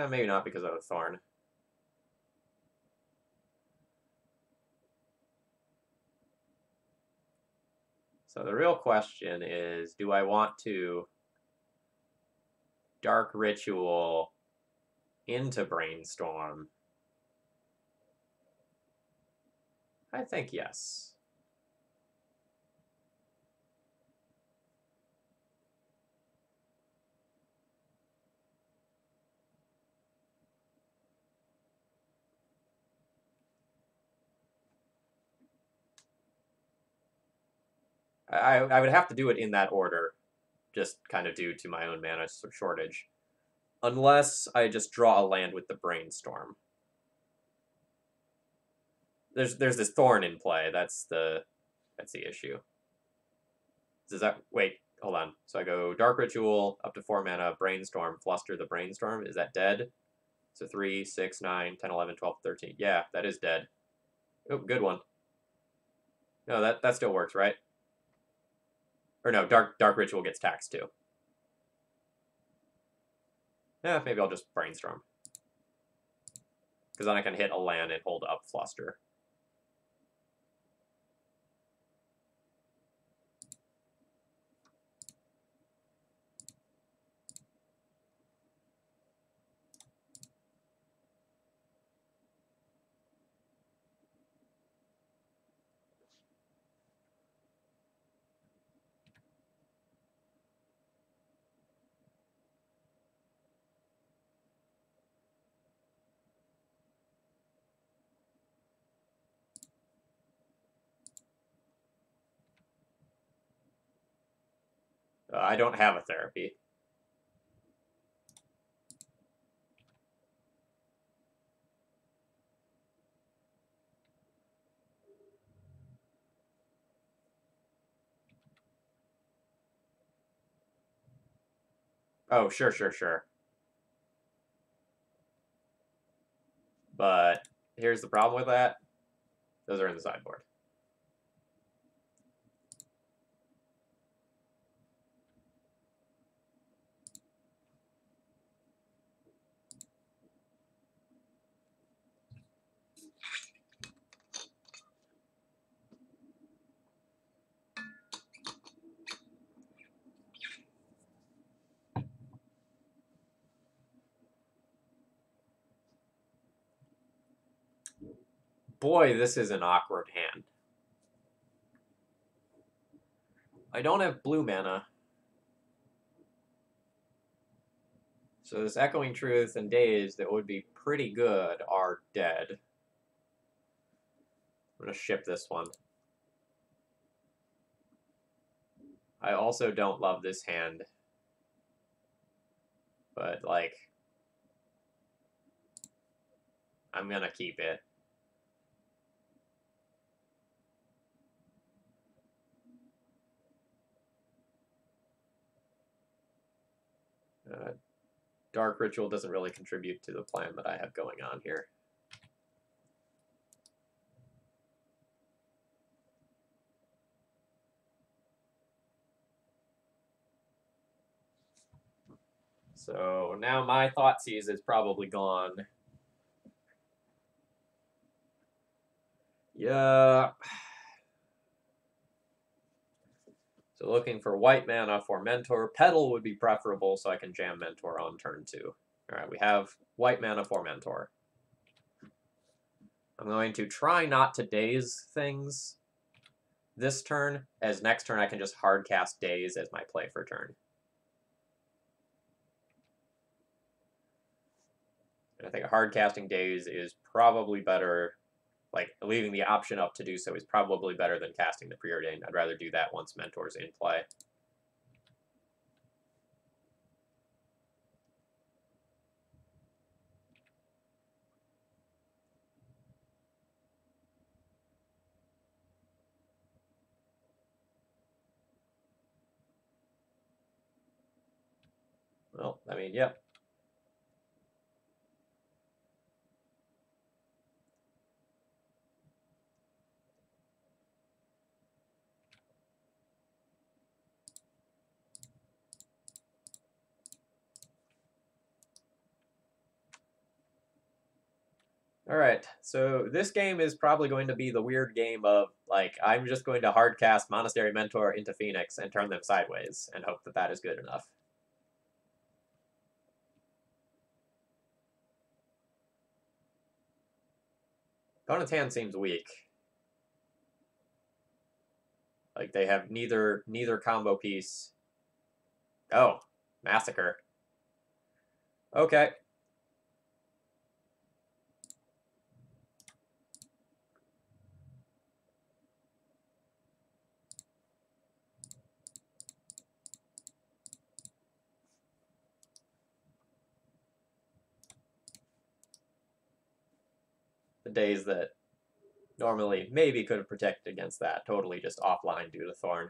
Maybe not because of a Thorn. So the real question is, do I want to Dark Ritual into Brainstorm? I think yes. I would have to do it in that order, just kind of due to my own mana shortage. Unless I just draw a land with the Brainstorm. There's this Thorn in play. That's the issue. Does that wait? Hold on. So I go Dark Ritual up to 4 mana, Brainstorm, Fluster the Brainstorm. Is that dead? So 3, 6, 9, 10, 11, 12, 13. Yeah, that is dead. Oh, good one. No, that still works, right? Or no, Dark Ritual gets taxed too. Yeah, maybe I'll just Brainstorm. Because then I can hit a land and hold up Fluster. I don't have a Therapy. Oh, sure. But here's the problem with that. Those are in the sideboard. Boy, this is an awkward hand. I don't have blue mana. So this Echoing Truth and Daze that would be pretty good are dead. I'm going to ship this one. I also don't love this hand. But, like, I'm going to keep it. Dark Ritual doesn't really contribute to the plan that I have going on here. So now my Thoughtseize is probably gone. Yeah. So looking for white mana for Mentor. Petal would be preferable so I can jam Mentor on turn 2. Alright, we have white mana for Mentor. I'm going to try not to daze things this turn, as next turn I can just hard cast Daze as my play for turn. And I think a hard casting Daze is probably better, like leaving the option up to do so is probably better than casting the Preordained. I'd rather do that once Mentor's in play. Well, I mean, yep. Alright, so this game is probably going to be the weird game of, like, I'm just going to hard cast Monastery Mentor into Phoenix and turn them sideways, and hope that that is good enough. Opponent's hand seems weak. Like, they have neither combo piece. Oh, Massacre. Okay. The days that normally maybe could have protected against that, totally just offline due to Thorn.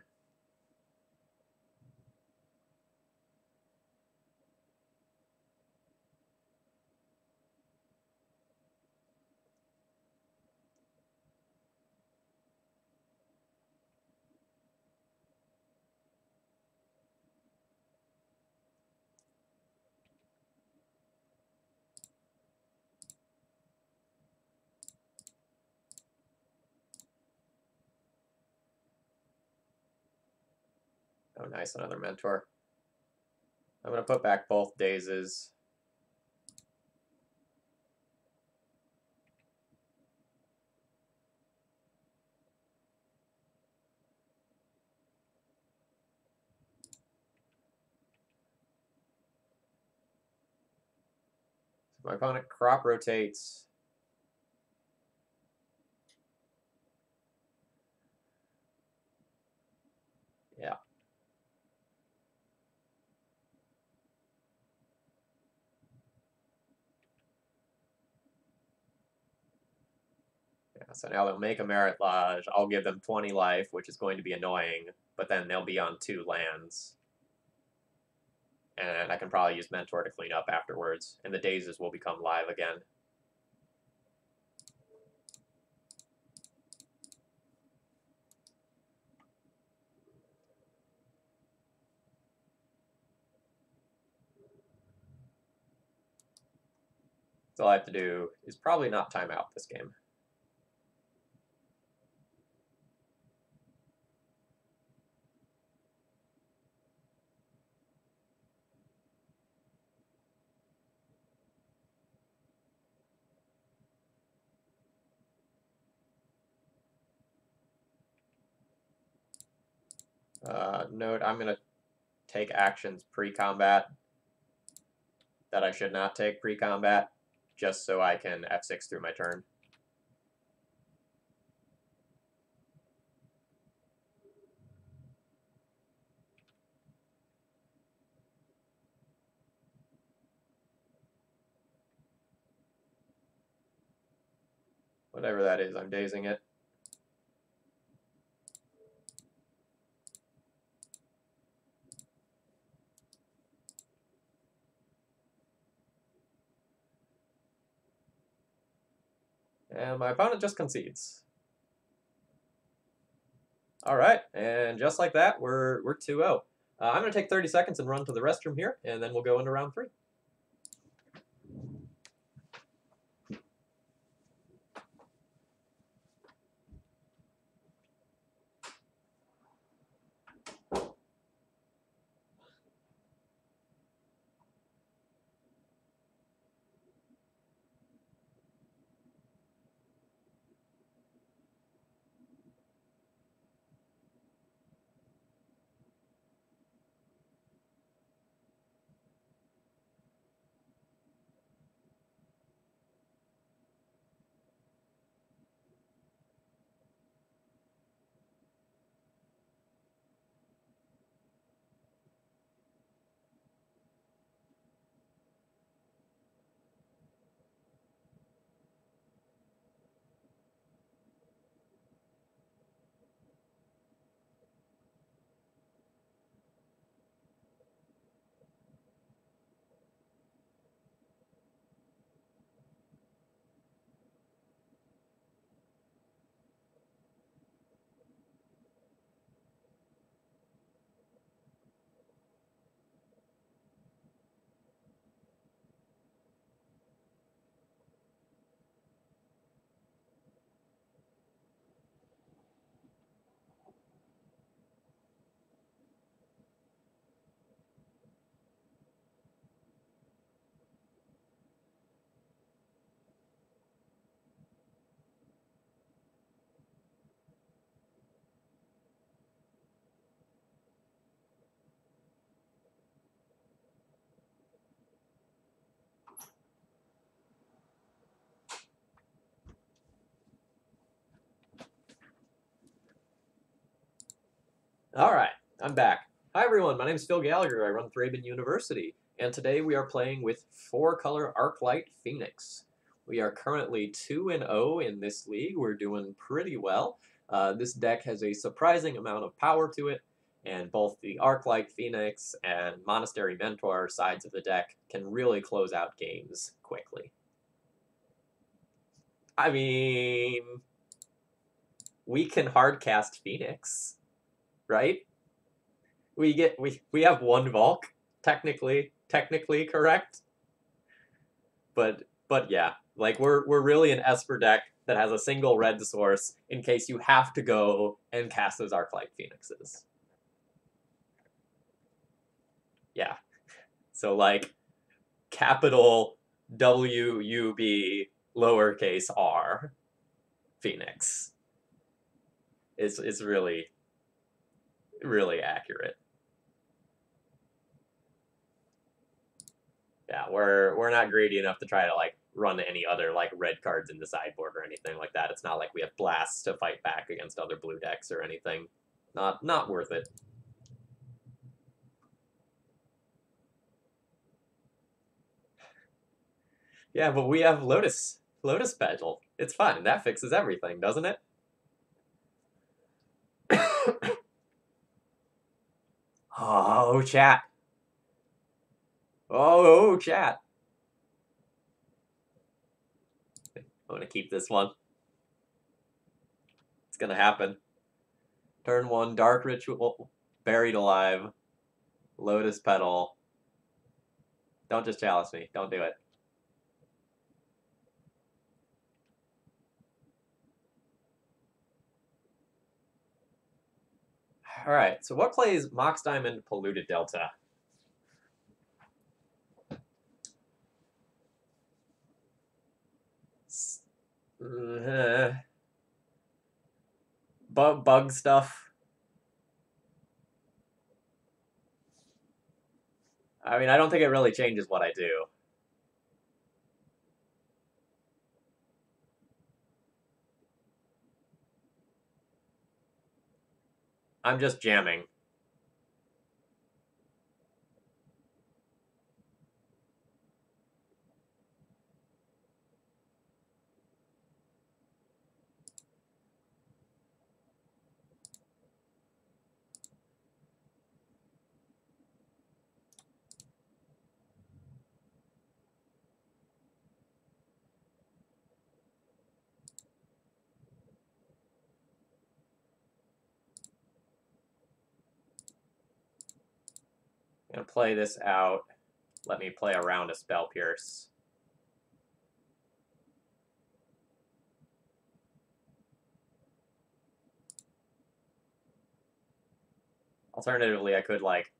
Oh, nice, another Mentor. I'm going to put back both Dazes. So my opponent crop rotates. Yeah. So now they'll make a Merit Lodge. I'll give them 20 life, which is going to be annoying, but then they'll be on 2 lands. And I can probably use Mentor to clean up afterwards, and the Dazes will become live again. So all I have to do is probably not time out this game. Note, I'm going to take actions pre-combat that I should not take pre-combat, just so I can F6 through my turn. Whatever that is, I'm dazing it. And my opponent just concedes. All right, and just like that, we're 2-0. I'm going to take 30 seconds and run to the restroom here, and then we'll go into round 3. All right, I'm back. Hi everyone, my name is Phil Gallagher. I run Thraben University, and today we are playing with 4-color Arclight Phoenix. We are currently 2-0 in this league. We're doing pretty well. This deck has a surprising amount of power to it, and both the Arclight Phoenix and Monastery Mentor sides of the deck can really close out games quickly. I mean, we can hardcast Phoenix, right? We have one Volk, technically correct. But yeah, like we're really an Esper deck that has a single red source in case you have to go and cast those Arclight Phoenixes. Yeah. So like capital WUB lowercase r Phoenix is really accurate. Yeah, we're not greedy enough to try to like run any other like red cards in the sideboard or anything like that. It's not like we have blasts to fight back against other blue decks or anything. Not worth it. Yeah, but we have Lotus Petal. It's fine. That fixes everything, doesn't it? Oh, chat. Oh, chat. I'm gonna keep this one. It's gonna happen. Turn 1, Dark Ritual, Buried Alive, Lotus Petal. Don't just Chalice me. Don't do it. Alright, so what plays Mox Diamond Polluted Delta? Bug stuff. I mean, I don't think it really changes what I do. I'm just jamming. I'm gonna play this out. Let me play around a Spell Pierce. Alternatively, I could, like,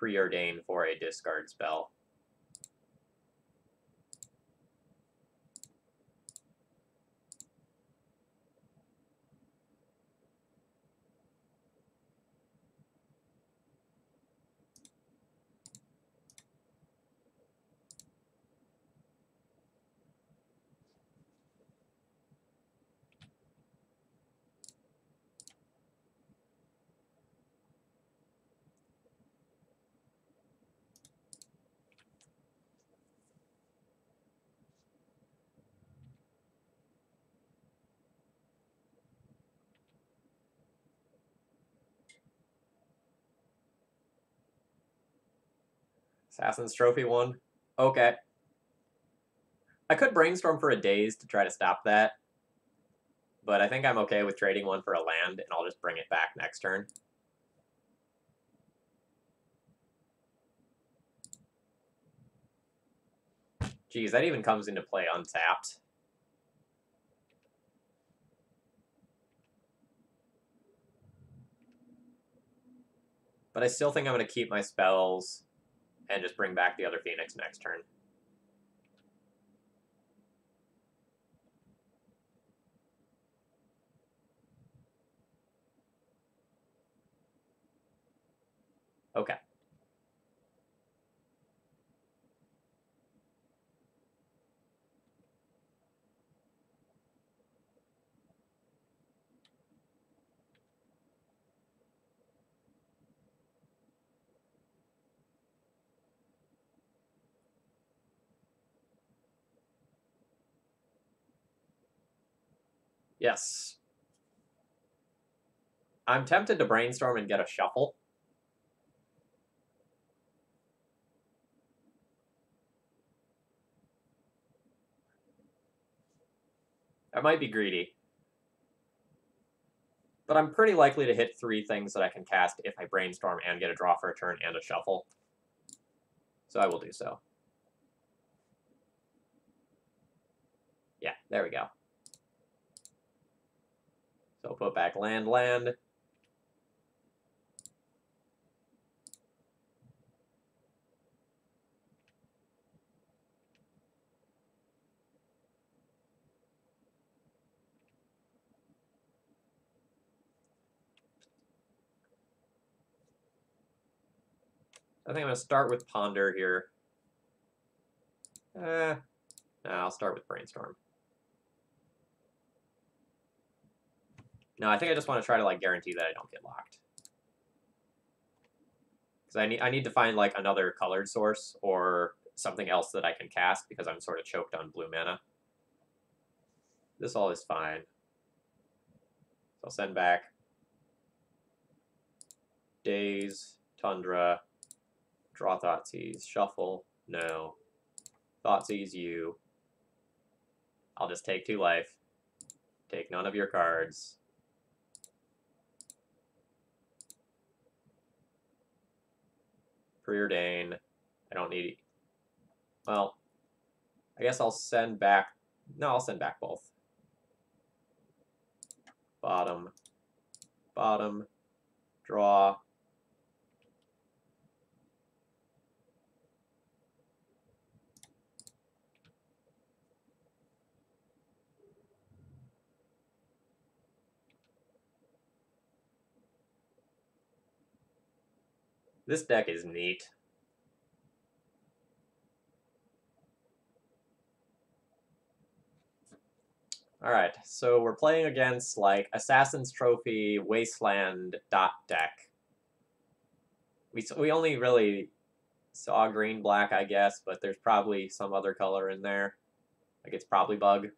preordain for a discard spell. Assassin's Trophy 1. Okay. I could brainstorm for a daze to try to stop that, but I think I'm okay with trading one for a land, and I'll just bring it back next turn. Geez, that even comes into play untapped. But I still think I'm going to keep my spells and just bring back the other Phoenix next turn. Okay. Yes. I'm tempted to brainstorm and get a shuffle. I might be greedy. But I'm pretty likely to hit 3 things that I can cast if I brainstorm and get a draw for a turn and a shuffle. So I will do so. Yeah, there we go. So put back land, land. I think I'm going to start with Ponder here. No, I'll start with Brainstorm. No, I think I just want to try to, like, guarantee that I don't get locked. Because I need to find, like, another colored source or something else that I can cast because I'm sort of choked on blue mana. This all is fine. So I'll send back Daze, Tundra, draw Thoughtseize, shuffle, no. Thoughtseize you. I'll just take 2 life. Take none of your cards. Preordain. I don't need... Well, I guess I'll send back... No, I'll send back both. Bottom. Bottom. Draw. This deck is neat. Alright, so we're playing against, like, Assassin's Trophy Wasteland dot deck. We only really saw green-black, I guess, but there's probably some other color in there. Like, it's probably bug.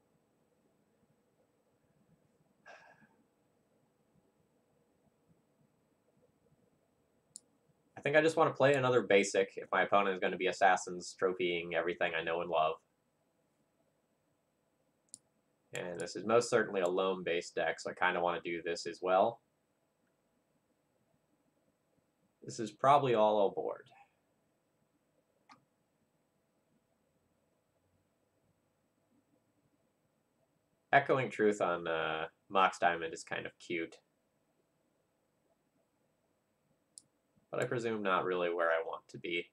I think I just want to play another basic if my opponent is going to be Assassin's Trophying everything I know and love. And this is most certainly a Loam-based deck, so I kind of want to do this as well. This is probably all aboard. Echoing Truth on Mox Diamond is kind of cute. But I presume not really where I want to be.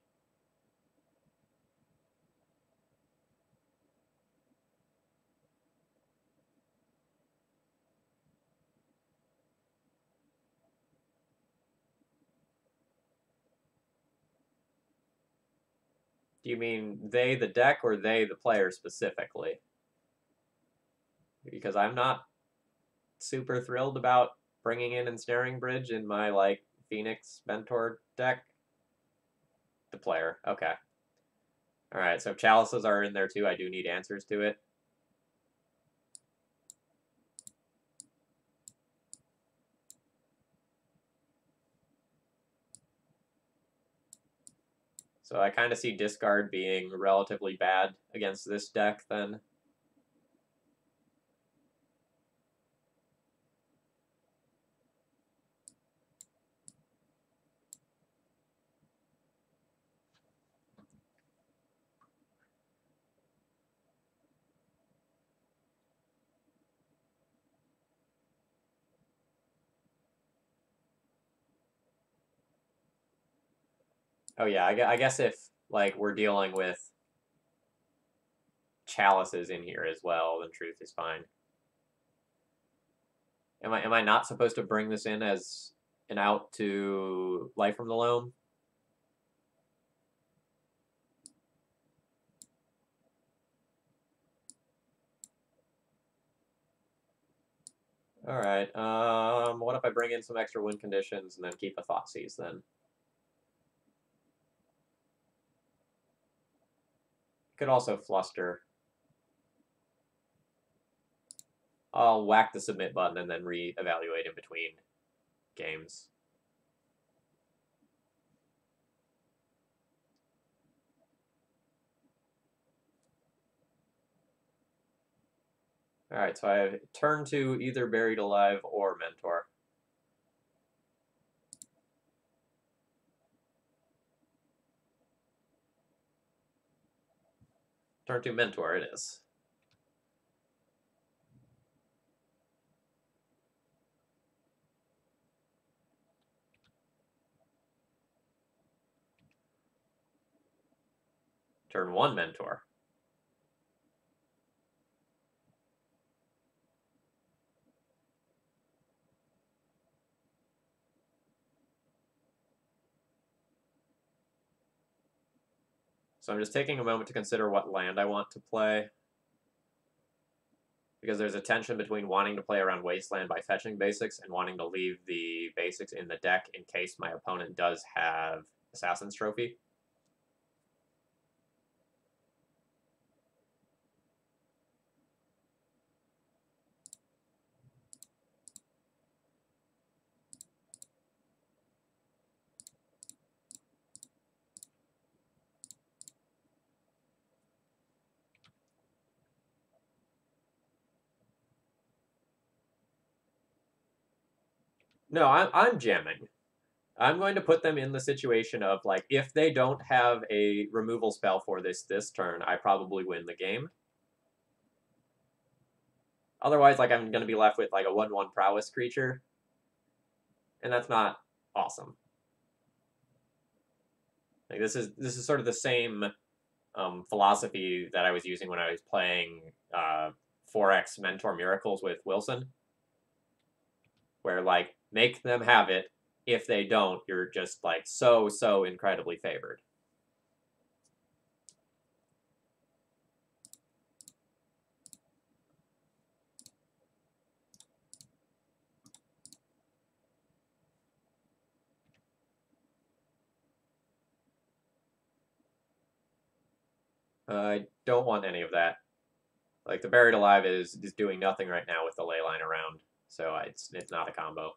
Do you mean they, the deck, or they, the player specifically? Because I'm not super thrilled about bringing in Ensnaring Bridge in my, like, Phoenix Mentor deck. The player, okay. Alright, so if Chalices are in there too, I do need answers to it. So I kind of see discard being relatively bad against this deck then. Oh yeah, I guess if, like, we're dealing with Chalices in here as well, then Truth is fine. Am I not supposed to bring this in as an out to Life from the Loam? Alright, what if I bring in some extra win conditions and then keep a Thoughtseize then? Could also Fluster. I'll whack the submit button and then re-evaluate in between games. Alright, so I turn to either Buried Alive or Mentor. Turn to Mentor it is. Turn 1 Mentor. So I'm just taking a moment to consider what land I want to play. Because there's a tension between wanting to play around Wasteland by fetching basics and wanting to leave the basics in the deck in case my opponent does have Assassin's Trophy. No, I'm jamming. I'm going to put them in the situation of, like, if they don't have a removal spell for this turn, I probably win the game. Otherwise, like, I'm going to be left with, like, a 1/1 prowess creature. And that's not awesome. Like, this is sort of the same philosophy that I was using when I was playing 4X Mentor Miracles with Wilson. Where, like, make them have it. If they don't, you're just, like, so incredibly favored. I don't want any of that. Like, the Buried Alive is doing nothing right now with the ley line around, so it's not a combo.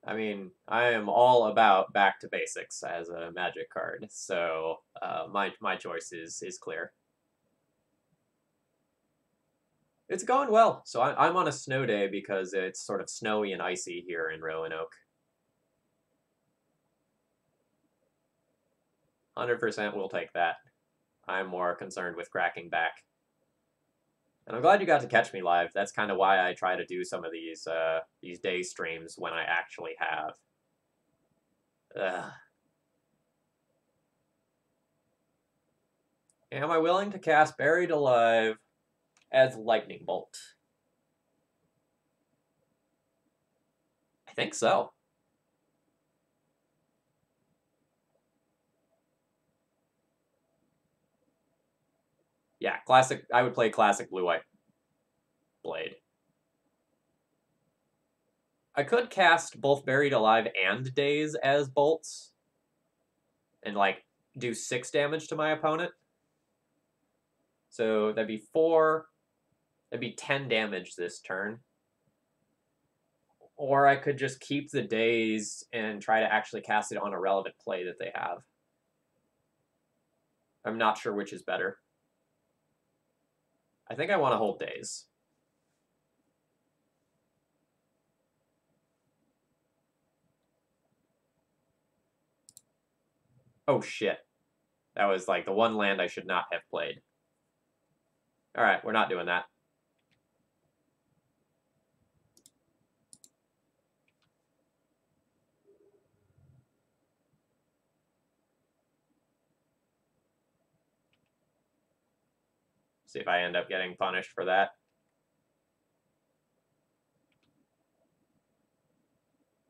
I mean, I am all about back to basics as a Magic card, so my choice is clear. It's going well. So I'm on a snow day because it's sort of snowy and icy here in Roanoke. 100% will take that. I'm more concerned with cracking back. And I'm glad you got to catch me live. That's kind of why I try to do some of these day streams when I actually have. Ugh. Am I willing to cast Buried Alive as Lightning Bolt? I think so. Yeah, classic. I would play classic blue-white Blade. I could cast both Buried Alive and Daze as bolts and, like, do 6 damage to my opponent. So that'd be 4. That'd be 10 damage this turn. Or I could just keep the Daze and try to actually cast it on a relevant play that they have. I'm not sure which is better. I think I want to hold Daze. Oh shit. That was like the one land I should not have played. Alright, we're not doing that. See if I end up getting punished for that.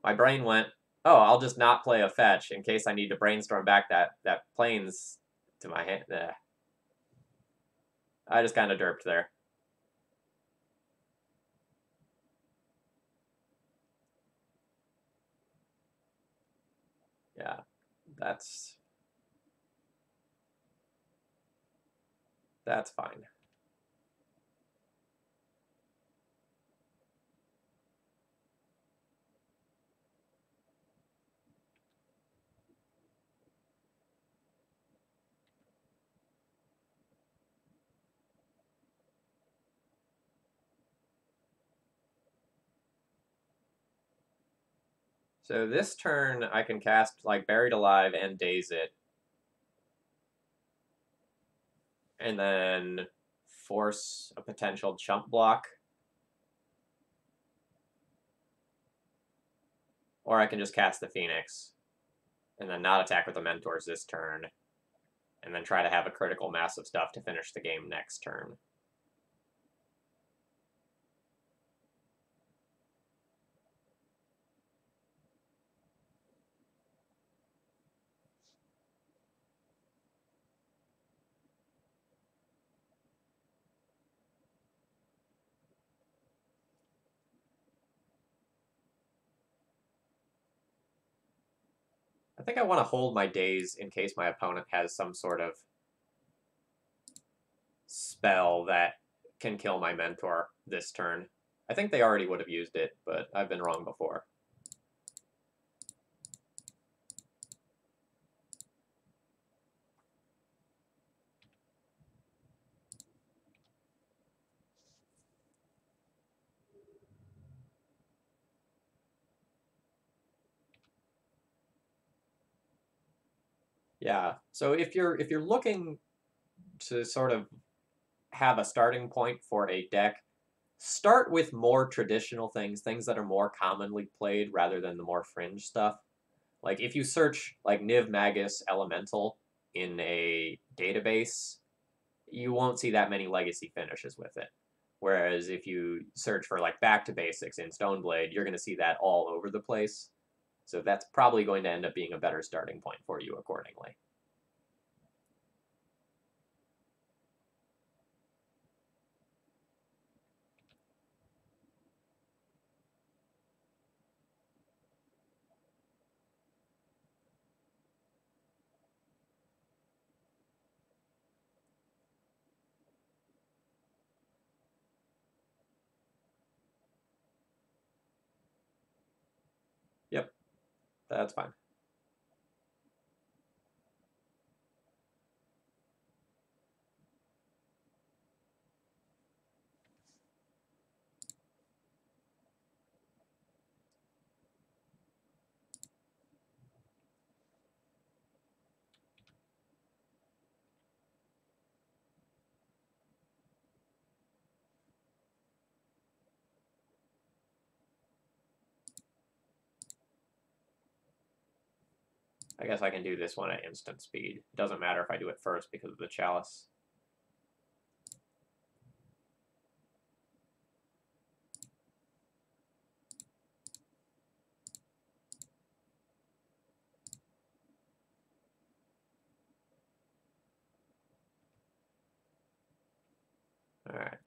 My brain went, oh, I'll just not play a fetch in case I need to brainstorm back that plains to my hand. I just kind of derped there. Yeah, that's fine. So this turn, I can cast, like, Buried Alive and Daze it. And then force a potential chump block. Or I can just cast the Phoenix. And then not attack with the Mentors this turn. And then try to have a critical mass of stuff to finish the game next turn. I think I want to hold my Daze in case my opponent has some sort of spell that can kill my Mentor this turn. I think they already would have used it, but I've been wrong before. Yeah, so if you're looking to sort of have a starting point for a deck, start with more traditional things that are more commonly played rather than the more fringe stuff. Like if you search like Niv Magus Elemental in a database, you won't see that many legacy finishes with it. Whereas if you search for like back to basics in Stoneblade, you're going to see that all over the place. So that's probably going to end up being a better starting point for you accordingly. Yep, that's fine. I guess I can do this one at instant speed. It doesn't matter if I do it first because of the Chalice. All right.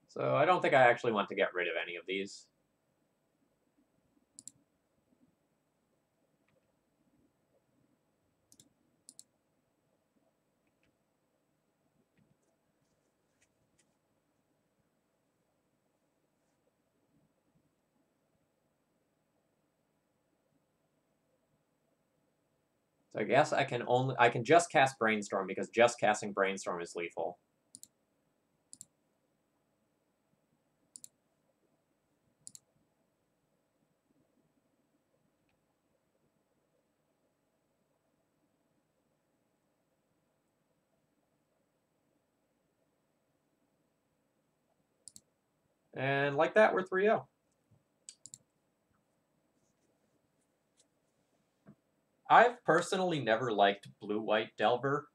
So I don't think I actually want to get rid of any of these. So I guess I can just cast Brainstorm because just casting Brainstorm is lethal. And like that, we're 3-0. I've personally never liked Blue-White Delver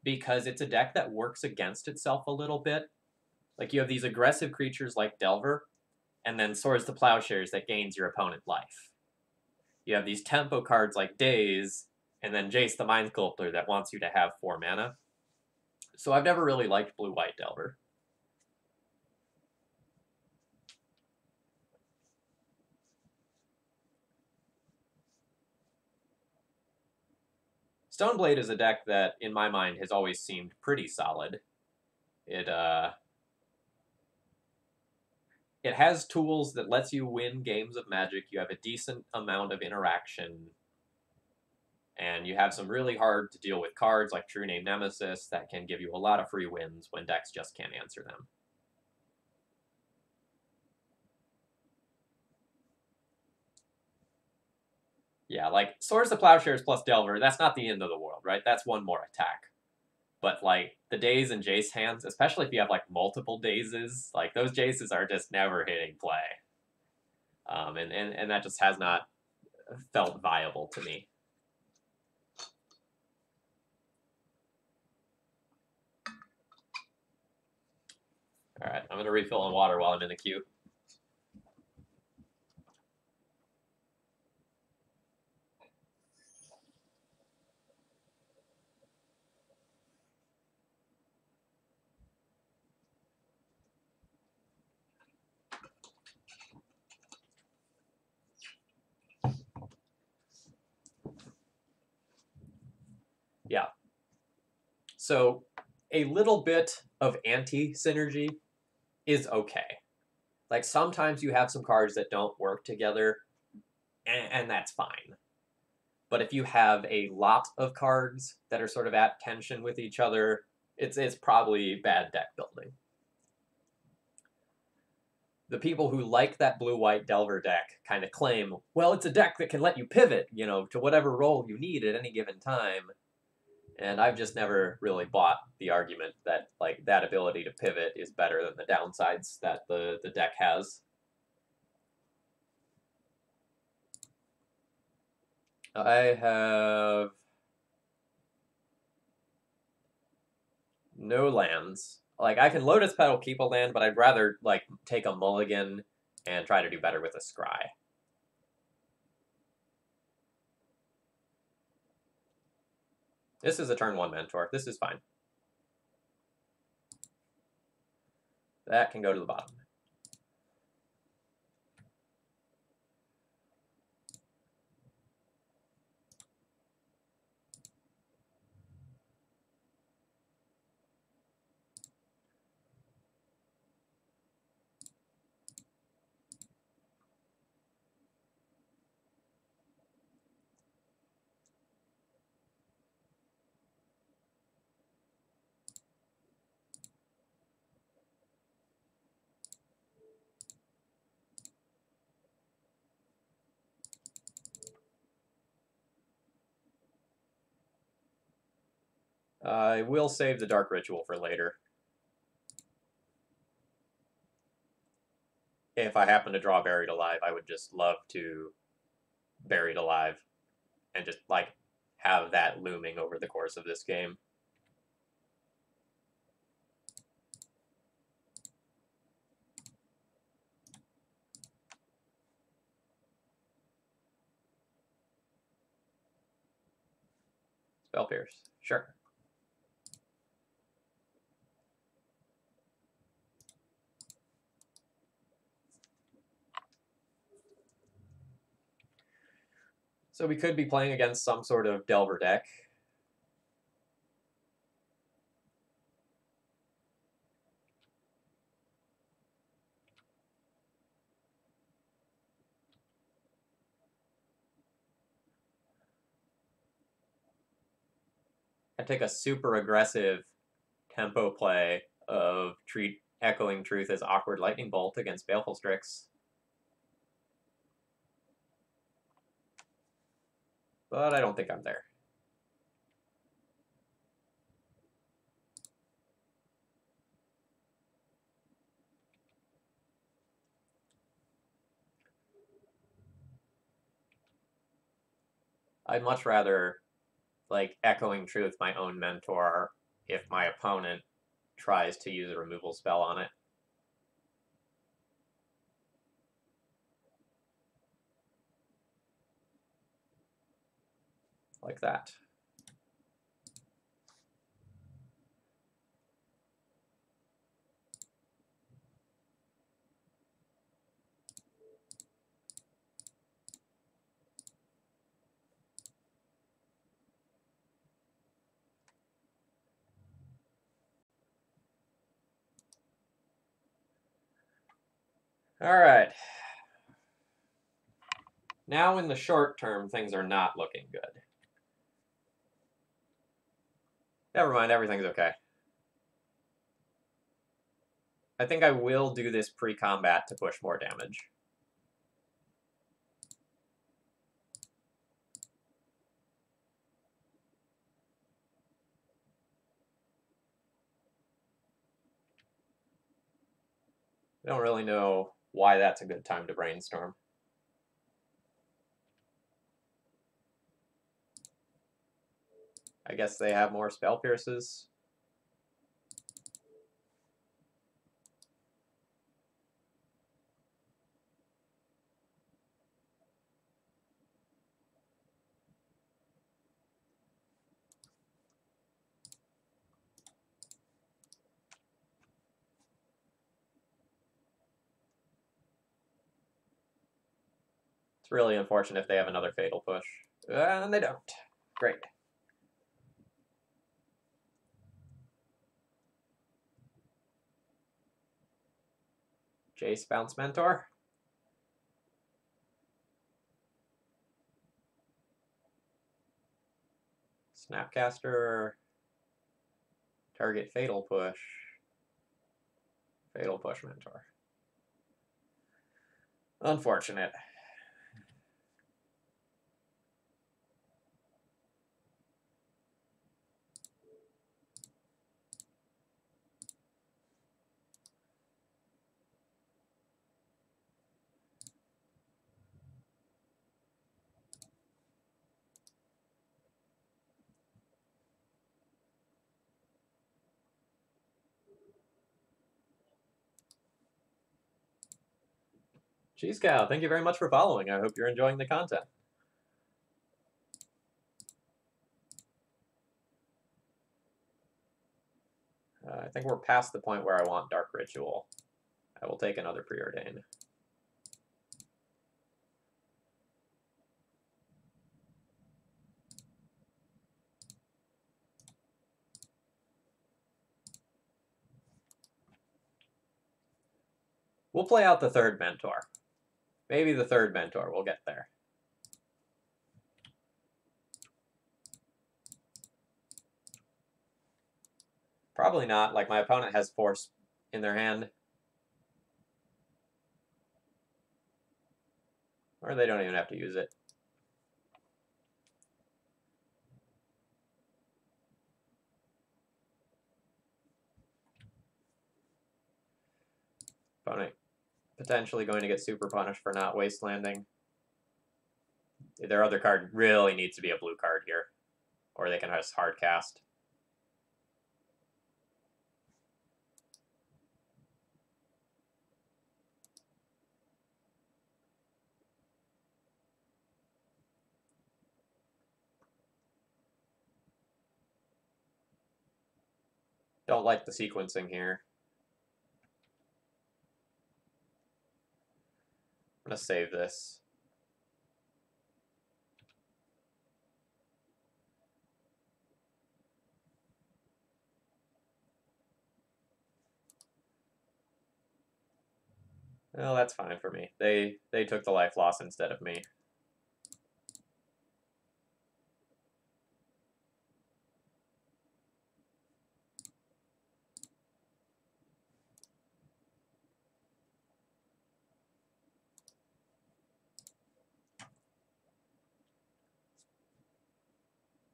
because it's a deck that works against itself a little bit. Like, you have these aggressive creatures like Delver, and then Swords to Plowshares that gains your opponent life. You have these tempo cards like Daze, and then Jace the Mind Sculptor that wants you to have 4 mana. So I've never really liked Blue-White Delver. Stoneblade is a deck that, in my mind, has always seemed pretty solid. It has tools that lets you win games of Magic. You have a decent amount of interaction, and you have some really hard to deal with cards like True Name Nemesis that can give you a lot of free wins when decks just can't answer them. Yeah, like Swords to Plowshares plus Delver, that's not the end of the world, right? That's one more attack. But like the Daze and Jace hands, especially if you have like multiple Dazes, like those Jaces are just never hitting play. And that just has not felt viable to me. All right, I'm going to refill on water while I'm in the queue. Yeah. So a little bit of anti-synergy is okay. Like sometimes you have some cards that don't work together, and that's fine. But if you have a lot of cards that are sort of at tension with each other, it's probably bad deck building. The people who like that blue-white Delver deck kind of claim, well, it's a deck that can let you pivot, to whatever role you need at any given time. And I've just never really bought the argument that like that ability to pivot is better than the downsides that the deck has. I have no lands. Like, I can Lotus Petal keep a land, but I'd rather, like, take a mulligan and try to do better with a Scry. This is a turn 1 Mentor. This is fine. That can go to the bottom. I will save the Dark Ritual for later. If I happen to draw Buried Alive, I would just love to Buried Alive and just, like, have that looming over the course of this game. Spell Pierce. Sure. So we could be playing against some sort of Delver deck. I take a super aggressive tempo play of treat Echoing Truth as Awkward Lightning Bolt against Baleful Strix. But I don't think I'm there. I'd much rather, like, Echoing Truth my own mentor if my opponent tries to use a removal spell on it. Like that. All right. Now in the short term, things are not looking good. Never mind, everything's okay. I think I will do this pre-combat to push more damage. I don't really know why that's a good time to brainstorm. I guess they have more Spell Pierces. It's really unfortunate if they have another Fatal Push. And they don't. Great. Jace Bounce Mentor. Snapcaster. Target Fatal Push. Fatal Push Mentor. Unfortunate. Cheese Cow, thank you very much for following. I hope you're enjoying the content. I think we're past the point where I want Dark Ritual. I will take another Preordain. We'll play out the third Mentor. Maybe the third Mentor. We'll get there. Probably not. Like, my opponent has Force in their hand. Or they don't even have to use it. Opponent potentially going to get super punished for not wastelanding. Their other card really needs to be a blue card here. Or they can just hard cast. Don't like the sequencing here. I'm going to save this. Well, that's fine for me. They took the life loss instead of me.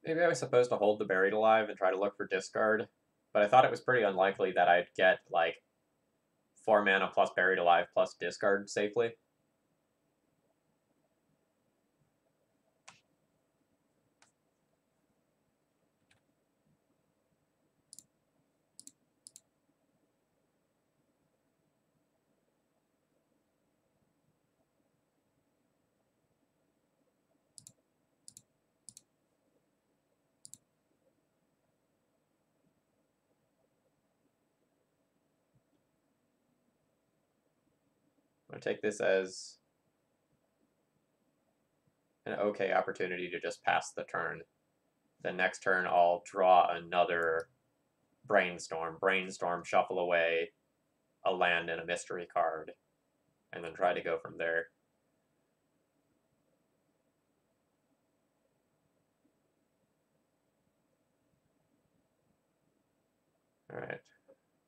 Maybe I was supposed to hold the Buried Alive and try to look for discard, but I thought it was pretty unlikely that I'd get, like, 4 mana plus Buried Alive plus discard safely. I'm going to take this as an okay opportunity to just pass the turn. The next turn, I'll draw another Brainstorm. Brainstorm, shuffle away a land and a mystery card, and then try to go from there. Alright.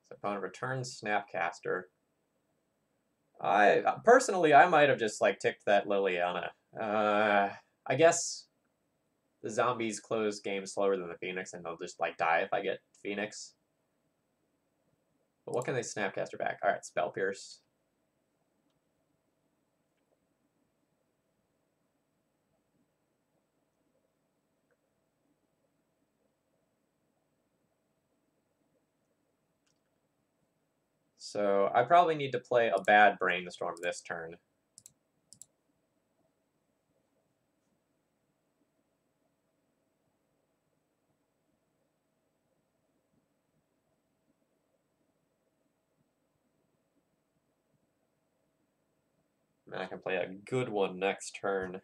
So opponent returns Snapcaster. Personally, I might have just, like, ticked that Liliana. I guess the zombies close games slower than the Phoenix, and they'll just, like, die if I get Phoenix. But what can they Snapcaster back? Alright, Spell Pierce. So I probably need to play a bad Brainstorm this turn. And I can play a good one next turn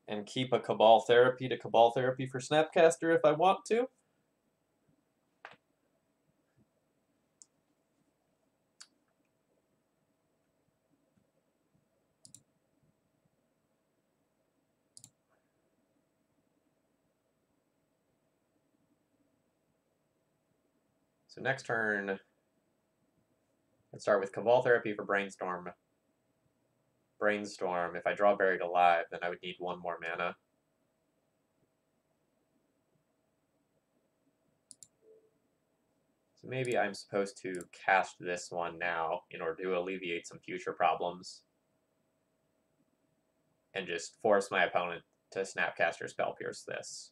and keep a Cobol Therapy to Cobol Therapy for Snapcaster if I want to. So next turn, let's start with Cobol Therapy for Brainstorm. Brainstorm, if I draw Buried Alive, then I would need 1 more mana. So maybe I'm supposed to cast this one now in order to alleviate some future problems. And just force my opponent to Snapcaster Spell Pierce this.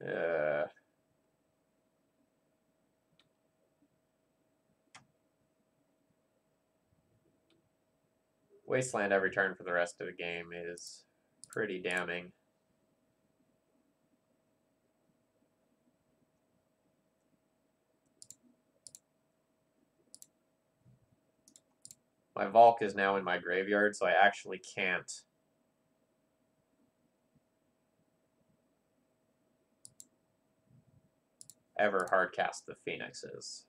Uh, Wasteland every turn for the rest of the game is pretty damning. My Valk is now in my graveyard, so I actually can't ever hardcast the Phoenixes.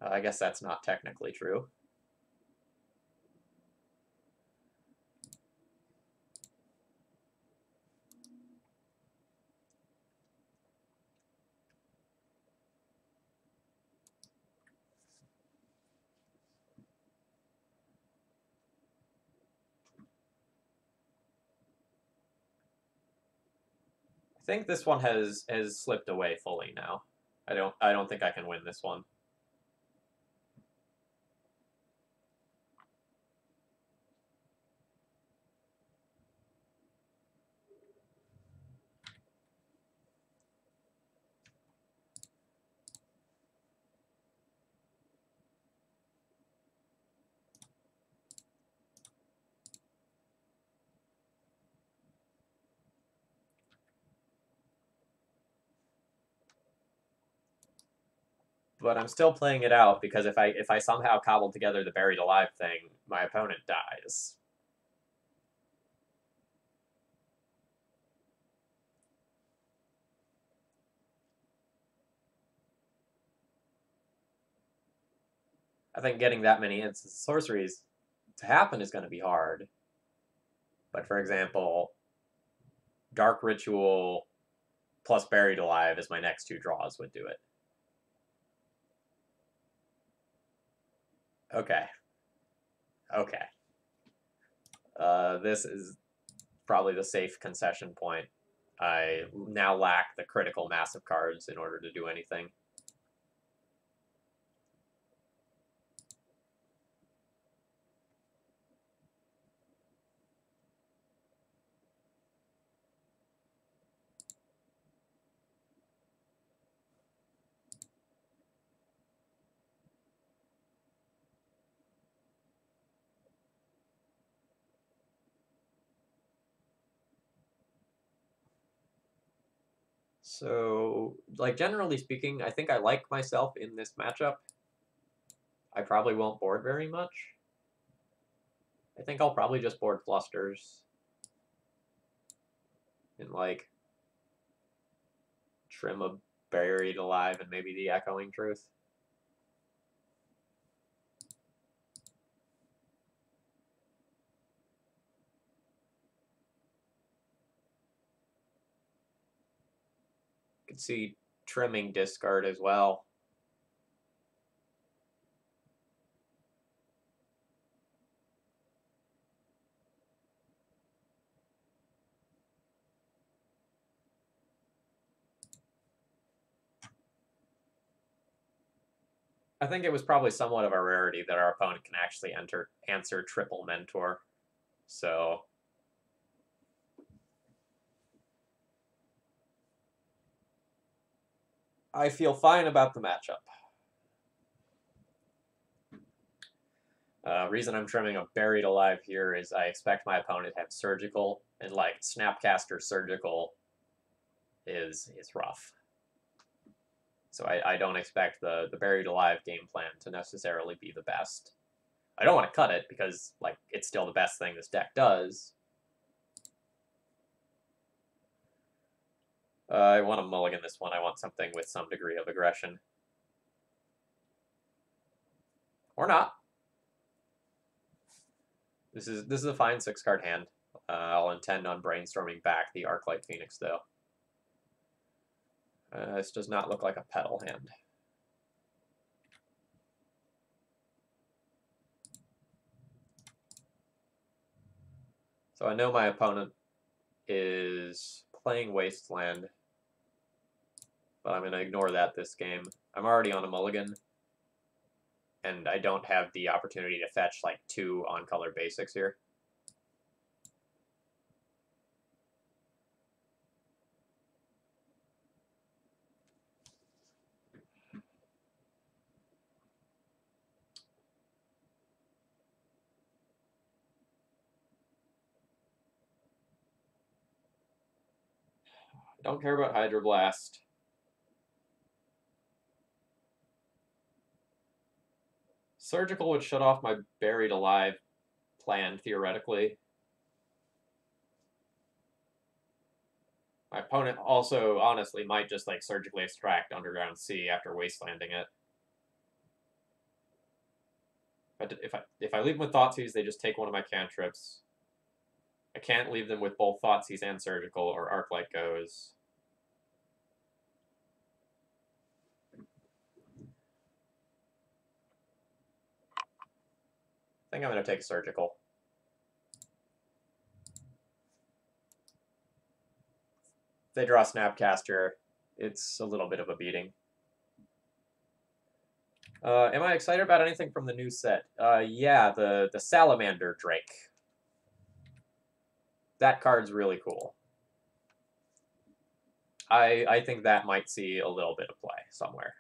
I guess that's not technically true. I think this one has slipped away fully now. I don't think I can win this one. But I'm still playing it out because if I somehow cobble together the buried alive thing, my opponent dies. I think getting that many instant sorceries to happen is going to be hard. But for example, Dark Ritual plus Buried Alive as my next two draws would do it. Okay. Okay. This is probably the safe concession point. I now lack the critical mass of cards in order to do anything. So, like, generally speaking, I think I like myself in this matchup. I probably won't board very much. I think I'll probably just board Flusters. And, like, trim a Buried Alive and maybe the Echoing Truth. Could see trimming discard as well. I think it was probably somewhat of a rarity that our opponent can actually answer triple Mentor. So I feel fine about the matchup. Reason I'm trimming a Buried Alive here is I expect my opponent to have Surgical, and like Snapcaster Surgical is rough. So I don't expect the Buried Alive game plan to necessarily be the best. I don't want to cut it because like it's still the best thing this deck does. I want to mulligan this one. I want something with some degree of aggression. Or not. This is a fine 6-card hand. I'll intend on brainstorming back the Arclight Phoenix, though. This does not look like a pedal hand. So I know my opponent is playing Wasteland, but I'm going to ignore that this game. I'm already on a mulligan, and I don't have the opportunity to fetch like 2 on-color basics here. Don't care about Hydroblast. Surgical would shut off my Buried Alive plan, theoretically. My opponent also, honestly, might just, like, surgically extract Underground Sea after wastelanding it. But if I leave them with Thoughtseize, they just take one of my cantrips. I can't leave them with both Thoughtseize and Surgical, or Arclight goes. I think I'm going to take Surgical. If they draw Snapcaster, it's a little bit of a beating. Am I excited about anything from the new set? Yeah, the Salamander Drake. That card's really cool. I think that might see a little bit of play somewhere.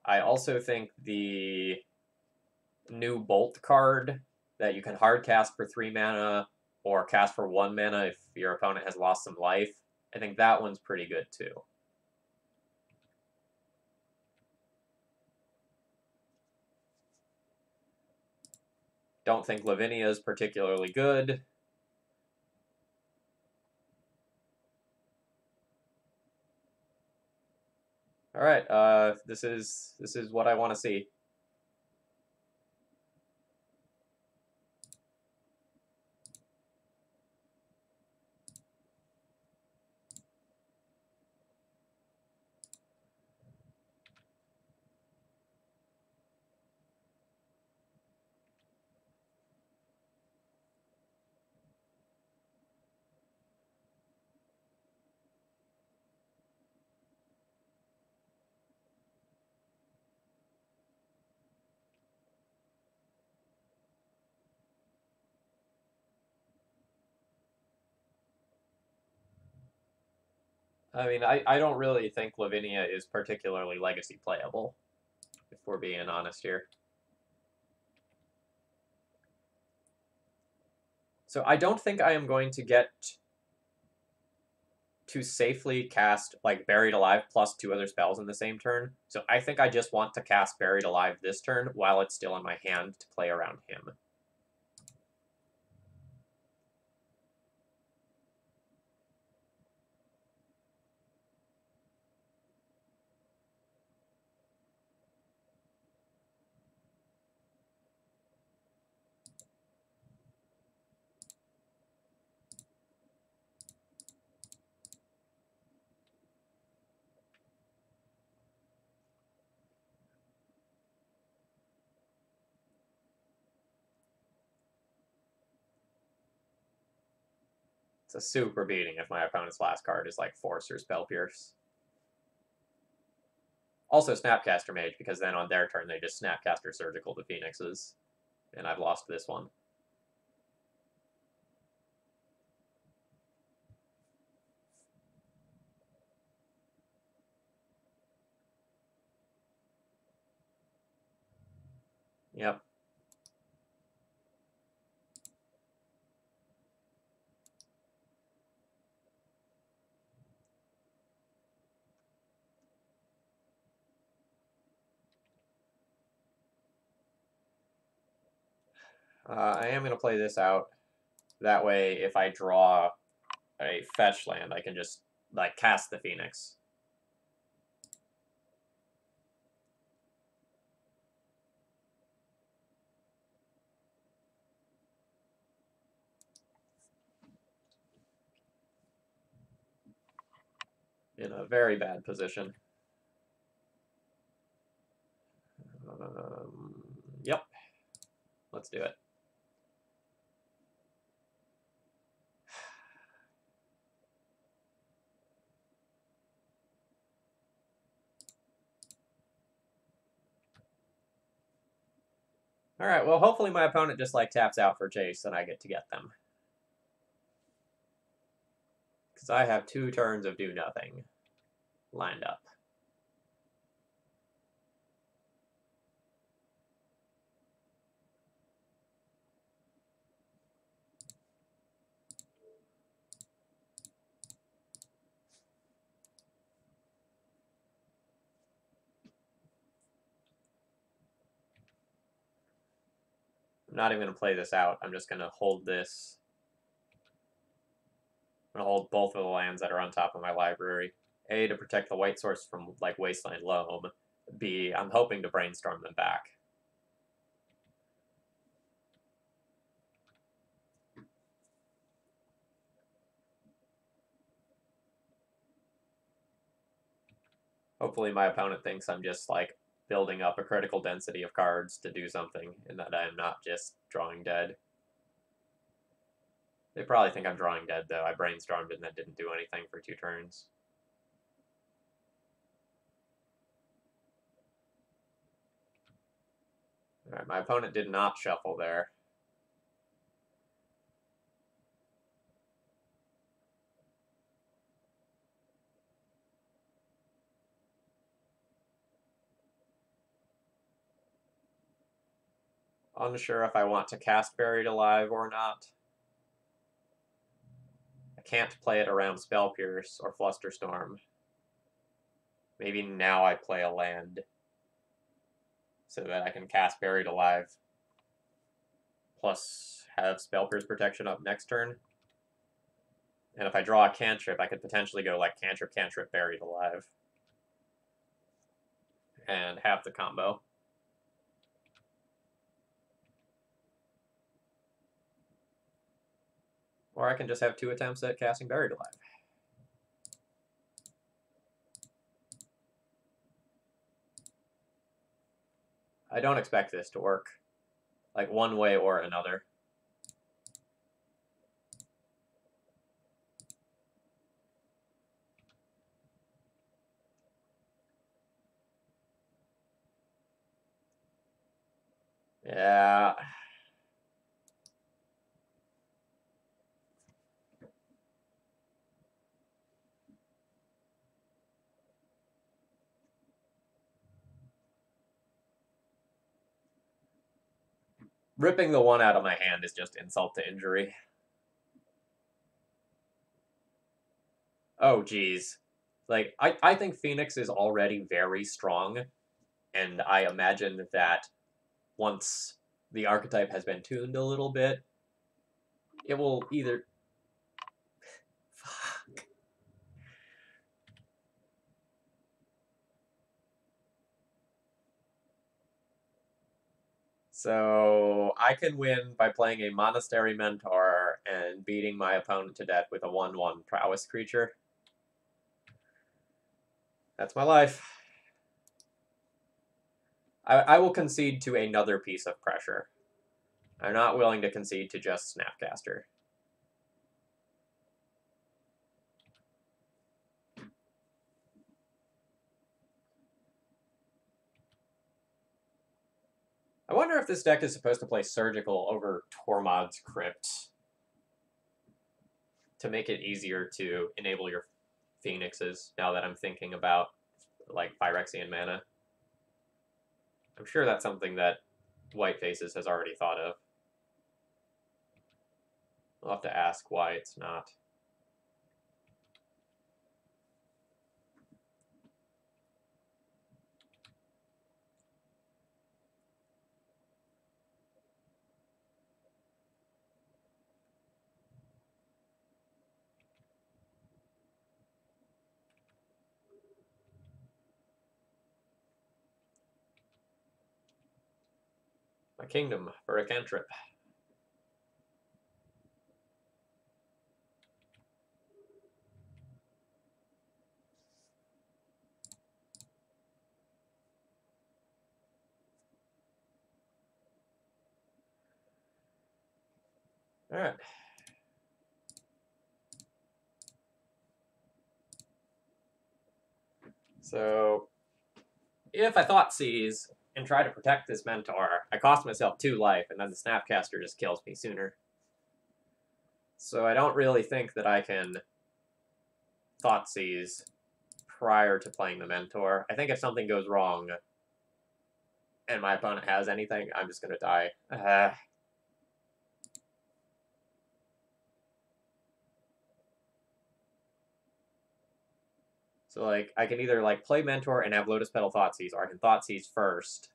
I also think the new Bolt card that you can hard cast for 3 mana or cast for 1 mana if your opponent has lost some life, I think that one's pretty good too. Don't think Lavinia is particularly good. All right, this is what I want to see. I mean, I don't really think Lavinia is particularly legacy playable, if we're being honest here. So I don't think I am going to get to safely cast, like, Buried Alive plus 2 other spells in the same turn. So I think I just want to cast Buried Alive this turn while it's still in my hand to play around him. It's a super beating if my opponent's last card is like Force or Spell Pierce. Also Snapcaster Mage, because then on their turn they just Snapcaster Surgical to Phoenixes. And I've lost this one. Yep. I am going to play this out. That way, if I draw a fetch land, I can just, like, cast the Phoenix. In a very bad position. Yep. Let's do it. All right, well, hopefully my opponent just, like, taps out for Chase and I get to get them. Because I have 2 turns of do nothing lined up. I'm not even going to play this out. I'm just going to hold this. I'm going to hold both of the lands that are on top of my library. A, to protect the white source from, like, Wasteland Loam. B, I'm hoping to brainstorm them back. Hopefully my opponent thinks I'm just, like, building up a critical density of cards to do something, and that I'm not just drawing dead. They probably think I'm drawing dead, though. I brainstormed and that didn't do anything for 2 turns. Alright, my opponent did not shuffle there. Unsure if I want to cast Buried Alive or not. I can't play it around Spell Pierce or Flusterstorm. Maybe now I play a land so that I can cast Buried Alive. Plus have Spell Pierce protection up next turn. And if I draw a cantrip, I could potentially go like cantrip, cantrip, Buried Alive. And have the combo. Or I can just have 2 attempts at casting Buried Alive. I don't expect this to work, like, one way or another. Yeah. Ripping the 1 out of my hand is just insult to injury. Oh, geez. Like, I think Phoenix is already very strong, and I imagine that once the archetype has been tuned a little bit, it will either... Fuck. So I can win by playing a Monastery Mentor and beating my opponent to death with a 1/1 Prowess creature. That's my life. I will concede to another piece of pressure. I'm not willing to concede to just Snapcaster. I wonder if this deck is supposed to play Surgical over Tormod's Crypt to make it easier to enable your Phoenixes, now that I'm thinking about, like, Phyrexian mana. I'm sure that's something that White Faces has already thought of. I'll have to ask why it's not. My Kingdom for a cantrip. Alright. So, if I Thoughtseize and try to protect this Mentor, I cost myself 2 life, and then the Snapcaster just kills me sooner. So I don't really think that I can Thoughtseize prior to playing the Mentor. I think if something goes wrong and my opponent has anything, I'm just going to die. So, like, I can either, like, play Mentor and have Lotus Petal Thoughtseize, or I can Thoughtseize first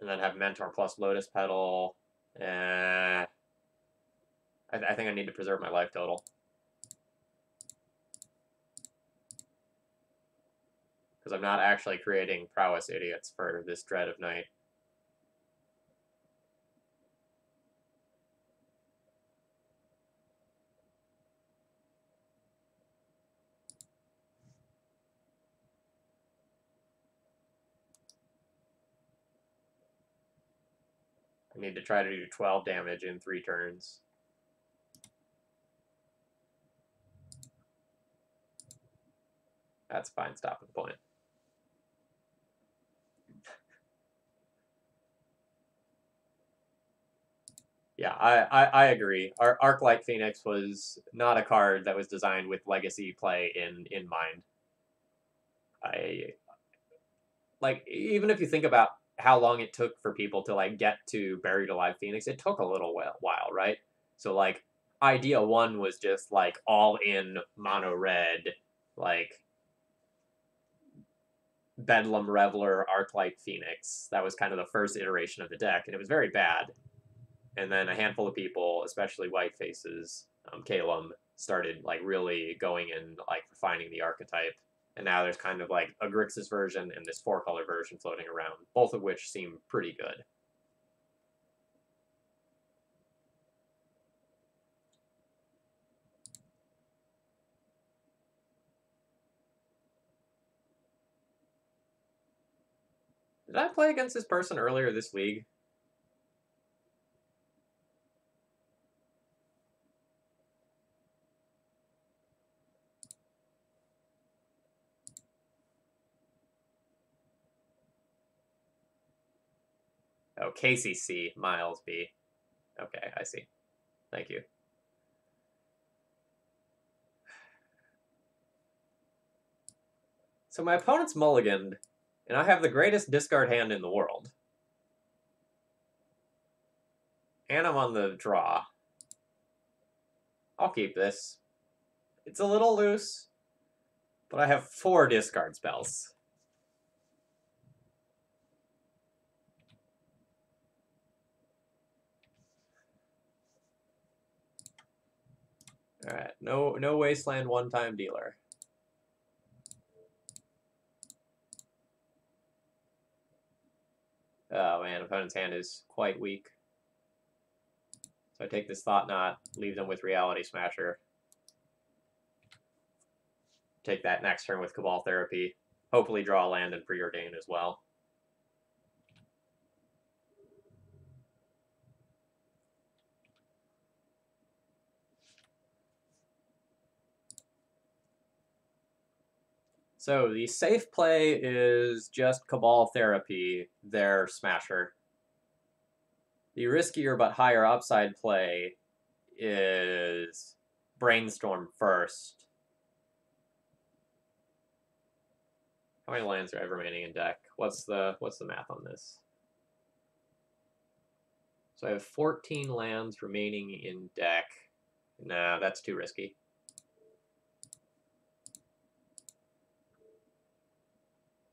And then have Mentor plus Lotus Petal. I think I need to preserve my life total. Because I'm not actually creating prowess idiots for this Dread of Night. I need to try to do 12 damage in 3 turns. That's fine stopping point. Yeah, I agree. Arclight Phoenix was not a card that was designed with legacy play in mind. Like, even if you think about how long it took for people to like get to Buried Alive Phoenix, it took a little while, right? So like idea 1 was just like all in mono red, like Bedlam Reveler, Arclight Phoenix. That was kind of the first iteration of the deck, and it was very bad. And then a handful of people, especially white faces, Calum, started like really going and like refining the archetype. And now there's kind of like a Grixis version and this 4-color version floating around, both of which seem pretty good. Did I play against this person earlier this league? Oh, KCC, Miles B. Okay, I see. Thank you. So my opponent's mulliganed, and I have the greatest discard hand in the world. And I'm on the draw. I'll keep this. It's a little loose, but I have 4 discard spells. Alright, no Wasteland one-time dealer. Oh man, opponent's hand is quite weak. So I take this Thought Knot, leave them with Reality Smasher. Take that next turn with Cobol Therapy. Hopefully draw a land and Preordain as well. So the safe play is just Cobol Therapy, their Smasher. The riskier but higher upside play is Brainstorm first. How many lands are remaining in deck? What's the math on this? So I have 14 lands remaining in deck. Nah, that's too risky.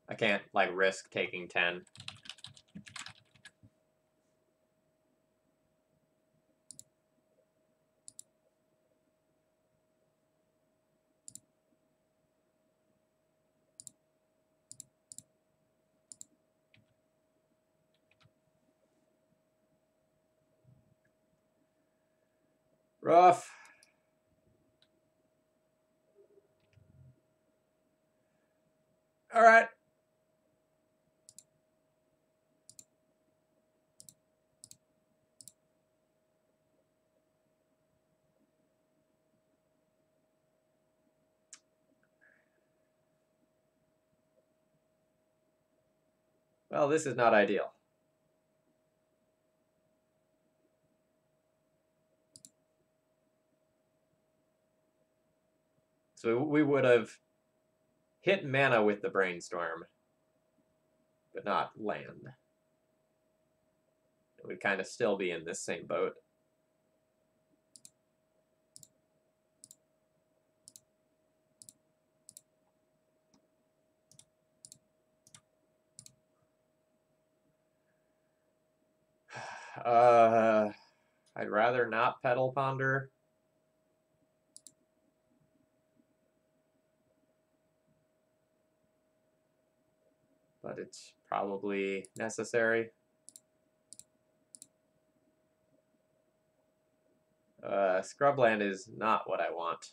I can't like risk taking 10. Rough. All right. Well, this is not ideal. So we would have hit mana with the Brainstorm, but not land. We'd kind of still be in this same boat. I'd rather not pedal Ponder. But it's probably necessary. Scrubland is not what I want.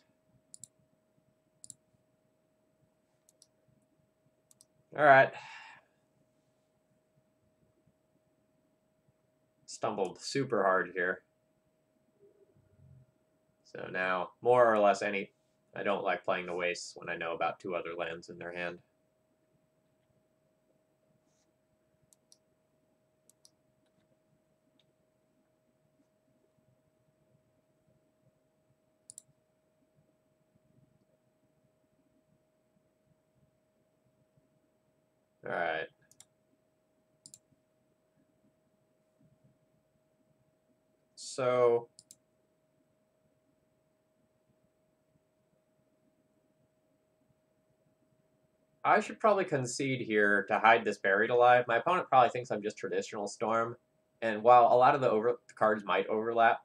Alright. Stumbled super hard here. So now, more or less I don't like playing the wastes when I know about 2 other lands in their hand. Alright. So I should probably concede here to hide this Buried Alive. My opponent probably thinks I'm just traditional Storm, and while a lot of the cards might overlap,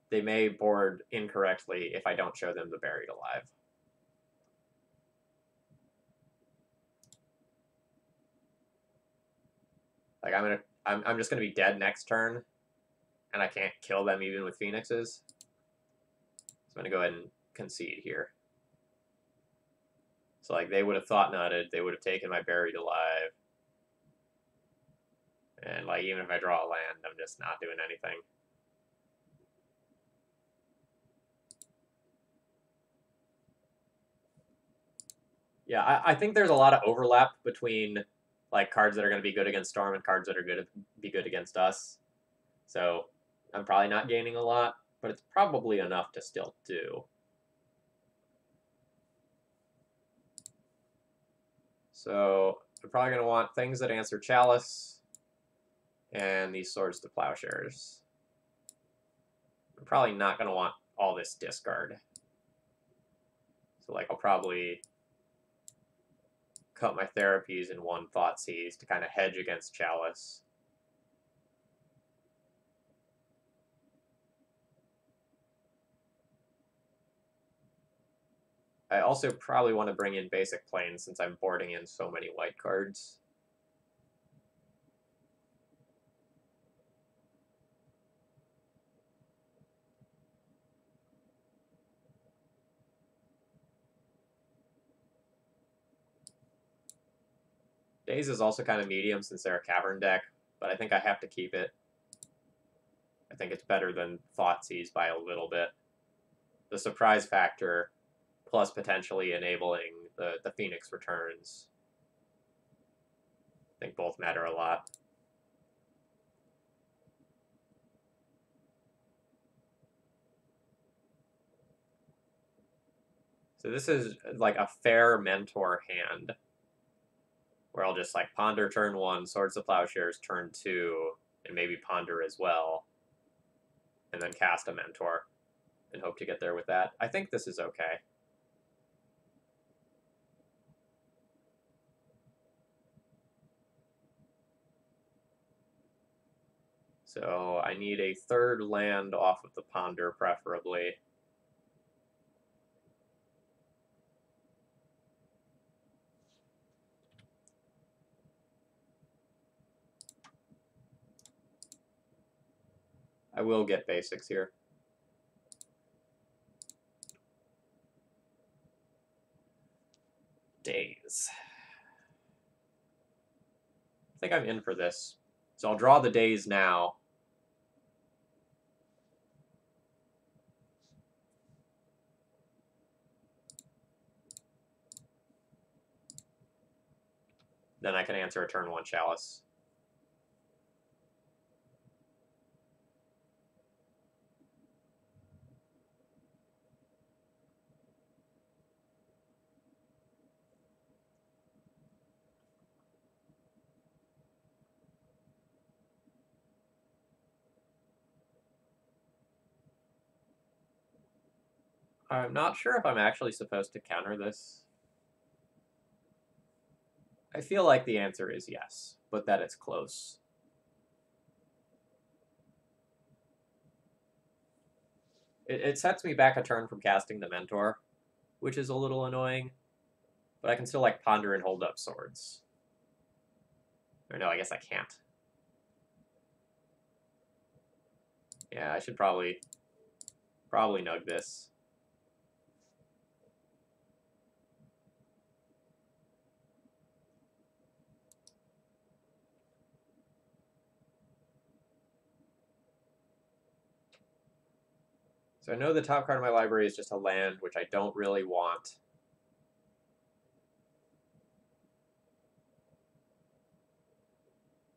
they may board incorrectly if I don't show them the Buried Alive. Like I'm just gonna be dead next turn, and I can't kill them even with Phoenixes. So I'm gonna go ahead and concede here. So like they would have thought nutted, they would have taken my Buried Alive. And like even if I draw a land, I'm just not doing anything. Yeah, I think there's a lot of overlap between like cards that are going to be good against Storm and cards that are going to be good against us. So I'm probably not gaining a lot, but it's probably enough to still do. So I'm probably going to want things that answer Chalice and these Swords to Plowshares. I'm probably not going to want all this discard. So like I'll probably cut my Therapies in 1 Thoughtseize to kind of hedge against Chalice. I also probably want to bring in basic planes since I'm boarding in so many white cards. Daze is also kind of medium since they're a Cavern deck, but I think I have to keep it. I think it's better than Thoughtseize by a little bit. The surprise factor, plus potentially enabling the Phoenix returns, I think both matter a lot. So this is like a fair mentor hand, where I'll just like Ponder turn 1, Swords to Plowshares turn 2, and maybe Ponder as well, and then cast a Mentor, and hope to get there with that. I think this is okay. So I need a 3rd land off of the Ponder, preferably. I will get basics here. Daze. I think I'm in for this. So I'll draw the Daze now. Then I can answer a turn 1 Chalice. I'm not sure if I'm actually supposed to counter this. I feel like the answer is yes, but that it's close. It sets me back a turn from casting the Mentor, which is a little annoying. But I can still, like, ponder and hold up swords. Or no, I guess I can't. Yeah, I should probably nug this. So I know the top card of my library is just a land, which I don't really want.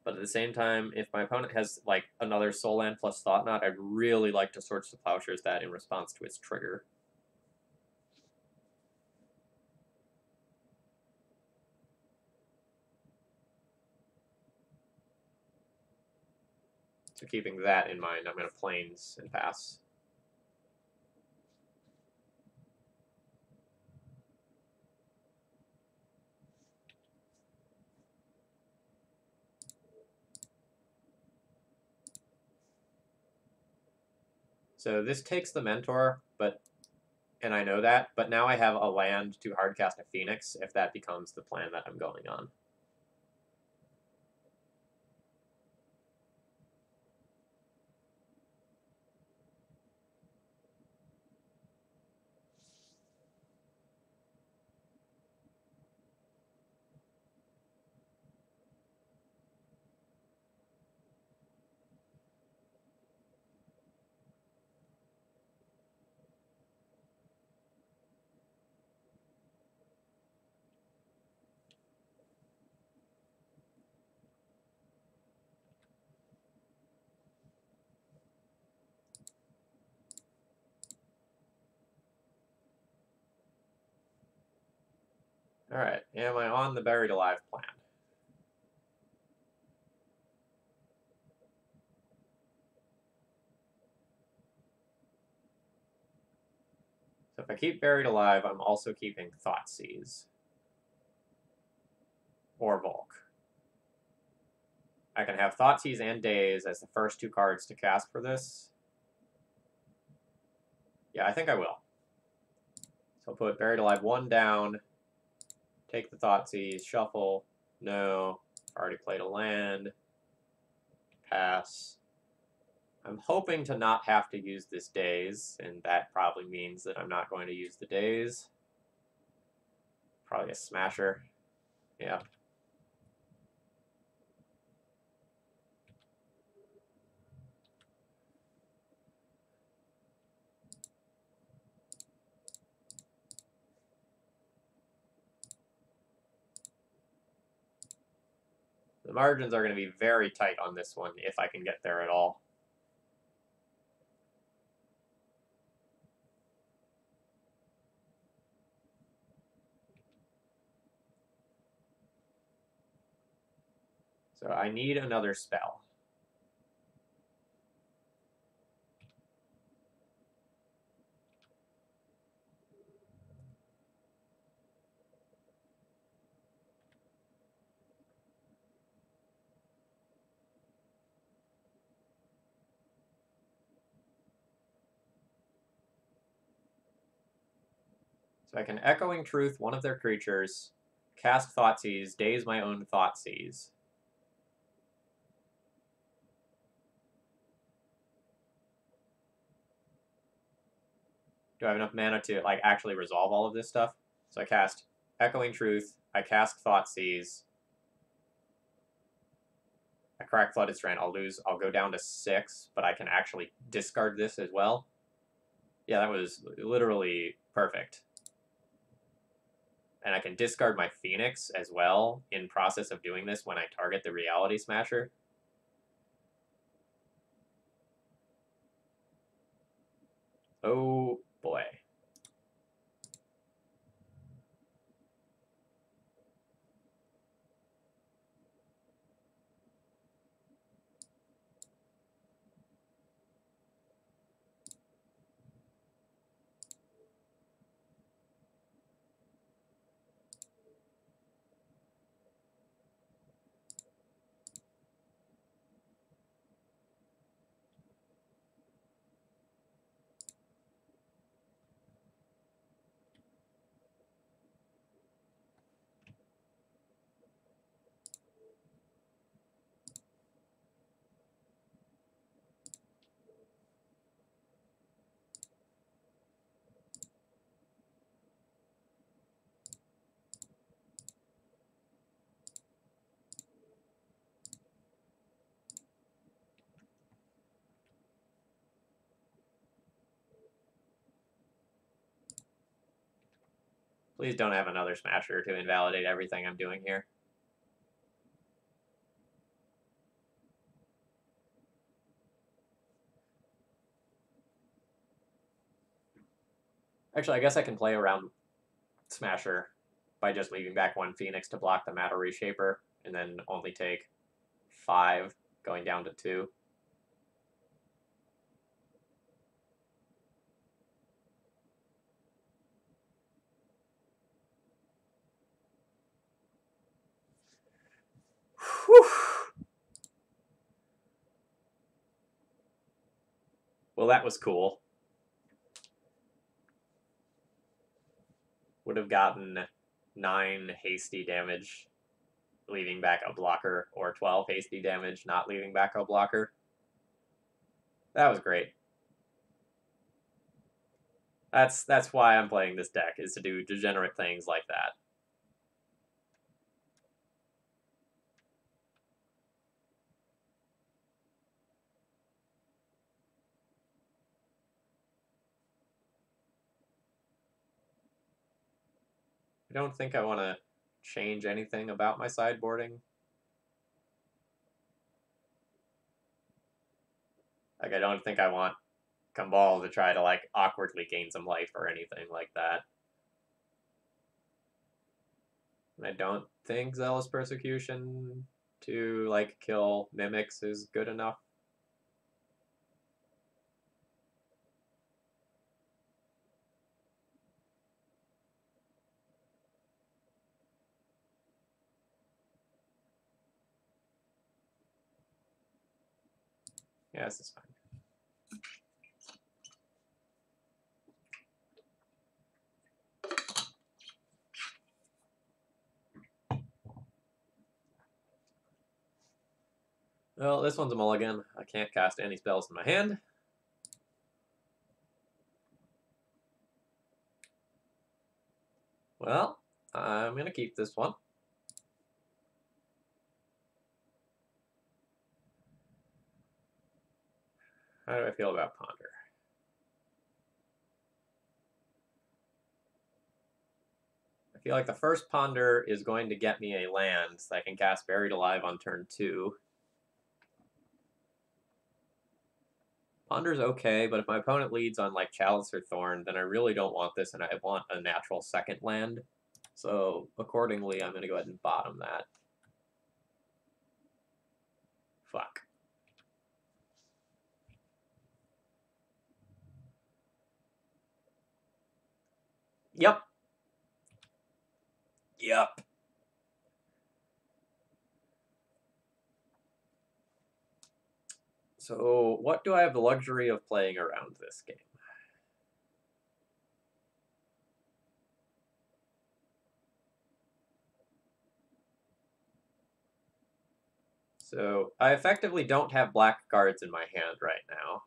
But at the same time, if my opponent has, like, another Soul Land plus Thought Knot, I'd really like to Swords to Plowshares that in response to its trigger. So keeping that in mind, I'm going to Plains and pass. So this takes the Mentor, and I know that, but now I have a land to hardcast a Phoenix if that becomes the plan that I'm going on. Alright, am I on the Buried Alive plan? So if I keep Buried Alive, I'm also keeping Thoughtseize. Or Volk. I can have Thoughtseize and Daze as the first two cards to cast for this. Yeah, I think I will. So I'll put Buried Alive 1 down, take the Thoughtseize, shuffle, no, already played a land, pass. I'm hoping to not have to use this Daze, and that probably means that I'm not going to use the Daze. Probably a Smasher. Yeah. The margins are going to be very tight on this one, if I can get there at all. So I need another spell. So I can Echoing Truth one of their creatures, cast Thoughtseize, daze my own Thoughtseize. Do I have enough mana to, like, actually resolve all of this stuff? So I cast Echoing Truth, I cast Thoughtseize, I crack Flooded Strand. I'll go down to 6, but I can actually discard this as well. Yeah, that was literally perfect. And I can discard my Phoenix as well in process of doing this when I target the Reality Smasher. Oh boy. Please don't have another Smasher to invalidate everything I'm doing here. Actually, I guess I can play around Smasher by just leaving back one Phoenix to block the Matter Reshaper, and then only take 5, going down to 2. Whew. Well, that was cool. Would have gotten 9 hasty damage, leaving back a blocker, or 12 hasty damage, not leaving back a blocker. That was great. That's why I'm playing this deck, is to do degenerate things like that. I don't think I want to change anything about my sideboarding. Like, I don't think I want Cobol to try to, like, awkwardly gain some life or anything like that. And I don't think Zealous Persecution to, like, kill Mimics is good enough. Yeah, this is fine. Well, this one's a mulligan. I can't cast any spells in my hand. Well, I'm going to keep this one. How do I feel about Ponder? I feel like the first Ponder is going to get me a land, so I can cast Buried Alive on turn 2. Ponder's okay, but if my opponent leads on, like, Chalice or Thorn, then I really don't want this, and I want a natural second land. So, accordingly, I'm going to go ahead and bottom that. Fuck. Yep. Yep. So, what do I have the luxury of playing around this game? So, I effectively don't have black cards in my hand right now.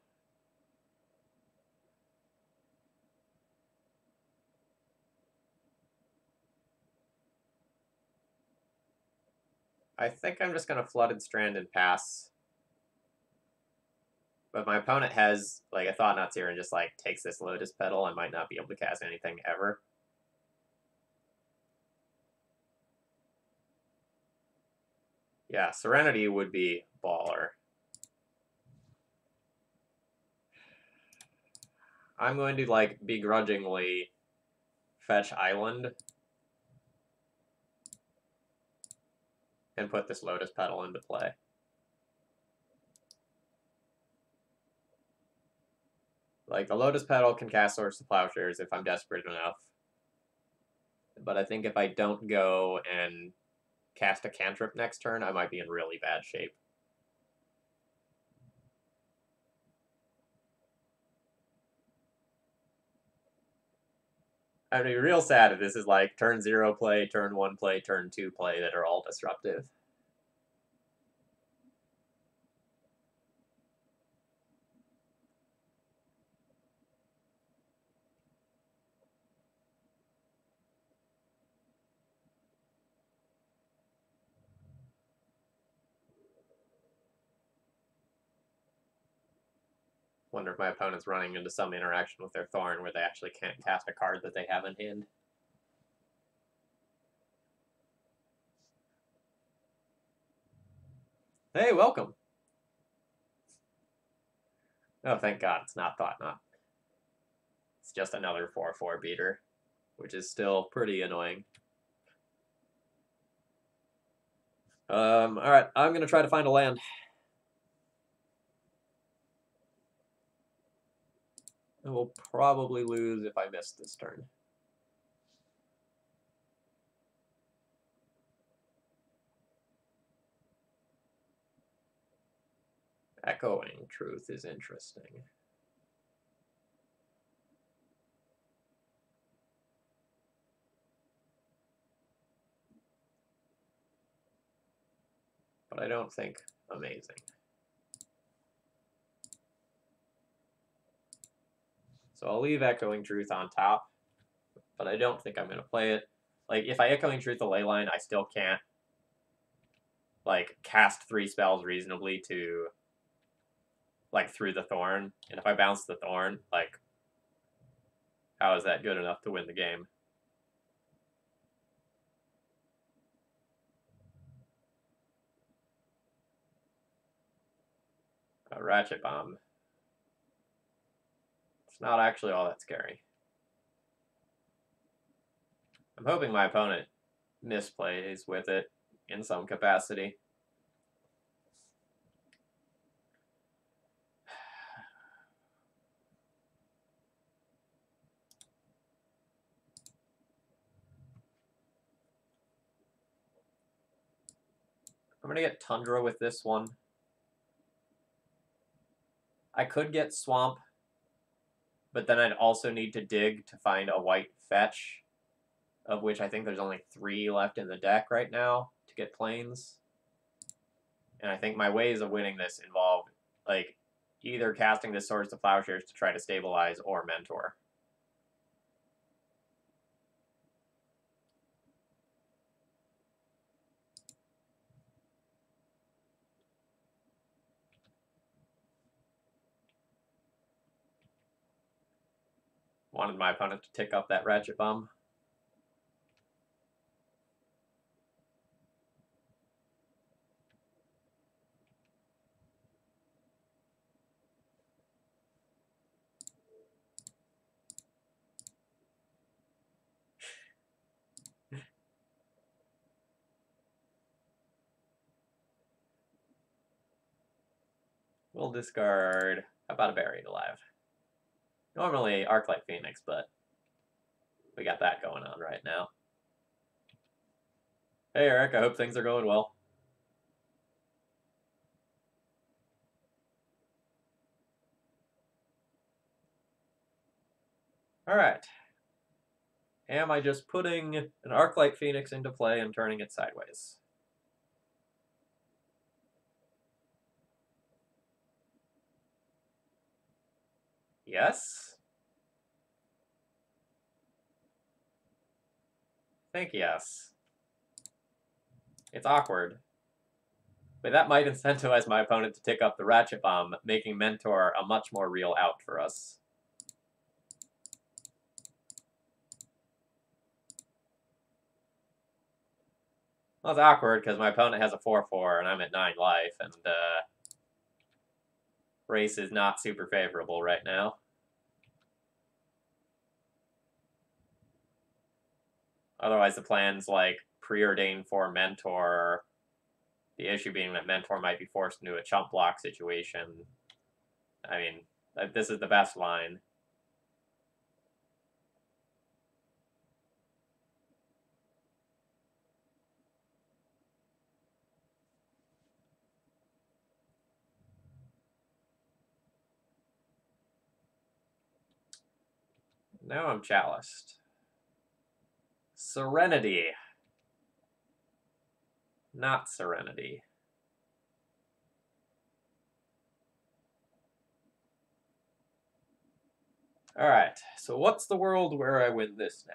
I think I'm just going to Flooded Strand and pass. But my opponent has, like, a Thought-Knot Seer and just, like, takes this Lotus Petal. I might not be able to cast anything ever. Yeah, Serenity would be baller. I'm going to, like, begrudgingly fetch Island and put this Lotus Petal into play. Like, the Lotus Petal can cast Swords to Plowshares if I'm desperate enough. But I think if I don't go and cast a cantrip next turn, I might be in really bad shape. I'd be real sad if this is like turn 0 play, turn 1 play, turn 2 play that are all disruptive. Wonder if my opponent's running into some interaction with their Thorn where they actually can't cast a card that they have in hand. Hey, welcome. Oh, thank God, it's not Thought-Knot. It's just another 4/4 beater, which is still pretty annoying. Alright, I'm gonna try to find a land. I will probably lose if I miss this turn. Echoing Truth is interesting. But I don't think amazing. So I'll leave Echoing Truth on top, but I don't think I'm going to play it. Like, if I Echoing Truth the Leyline, I still can't, like, cast 3 spells reasonably to, like, through the Thorn. And if I bounce the Thorn, like, how is that good enough to win the game? A Ratchet Bomb. It's not actually all that scary. I'm hoping my opponent misplays with it in some capacity. I'm going to get Tundra with this one. I could get Swamp, but then I'd also need to dig to find a white fetch, of which I think there's only 3 left in the deck right now to get planes. And I think my ways of winning this involve, like, either casting this Swords to Plowshares to try to stabilize or Mentor. Wanted my opponent to tick up that Ratchet Bomb. We'll discard. How about a Buried Alive? Normally Arclight Phoenix, but we got that going on right now. Hey Eric, I hope things are going well. Alright. Am I just putting an Arclight Phoenix into play and turning it sideways? Yes? I think yes. It's awkward. But that might incentivize my opponent to tick up the Ratchet Bomb, making Mentor a much more real out for us. Well, it's awkward because my opponent has a 4/4 and I'm at 9 life, and race is not super favorable right now. Otherwise, the plan's like preordained for Mentor. The issue being that Mentor might be forced into a chump block situation. I mean, this is the best line. Now I'm Chaliced. Serenity. Not Serenity. Alright, so what's the world where I win this now?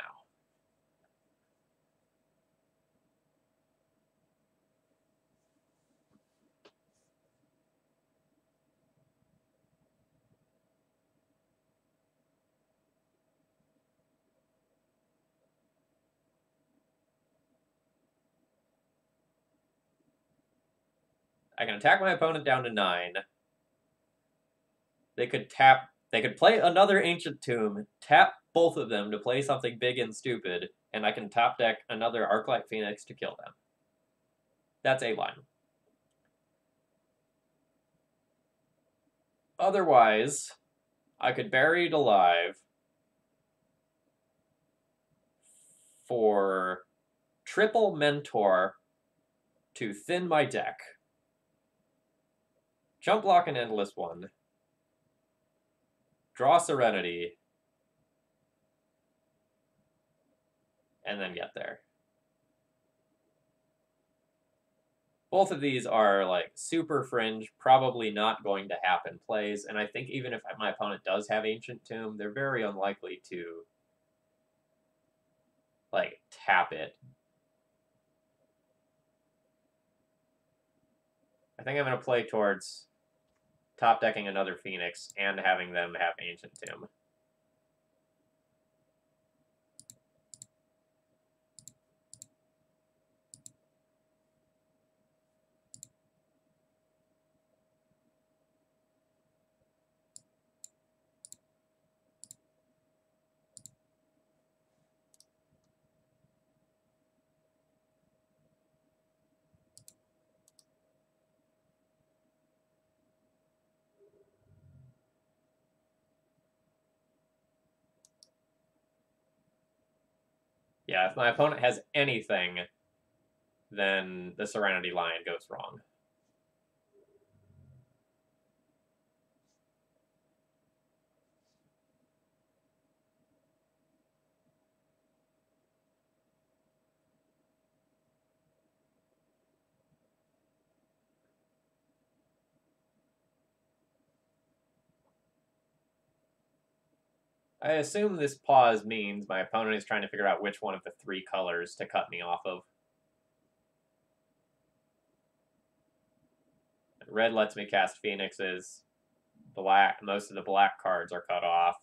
I can attack my opponent down to 9. They could play another Ancient Tomb, tap both of them to play something big and stupid, and I can top deck another Arclight Phoenix to kill them. That's a line. Otherwise, I could Buried Alive for triple Mentor to thin my deck. Jump block an Endless One. Draw Serenity. And then get there. Both of these are like super fringe, probably not going to happen plays, and I think even if my opponent does have Ancient Tomb, they're very unlikely to like tap it. I think I'm going to play towards top decking another Phoenix and having them have Ancient Tomb. Yeah, if my opponent has anything, then the Serenity line goes wrong. I assume this pause means my opponent is trying to figure out which one of the 3 colors to cut me off of. Red lets me cast Phoenixes. Black, most of the black cards are cut off.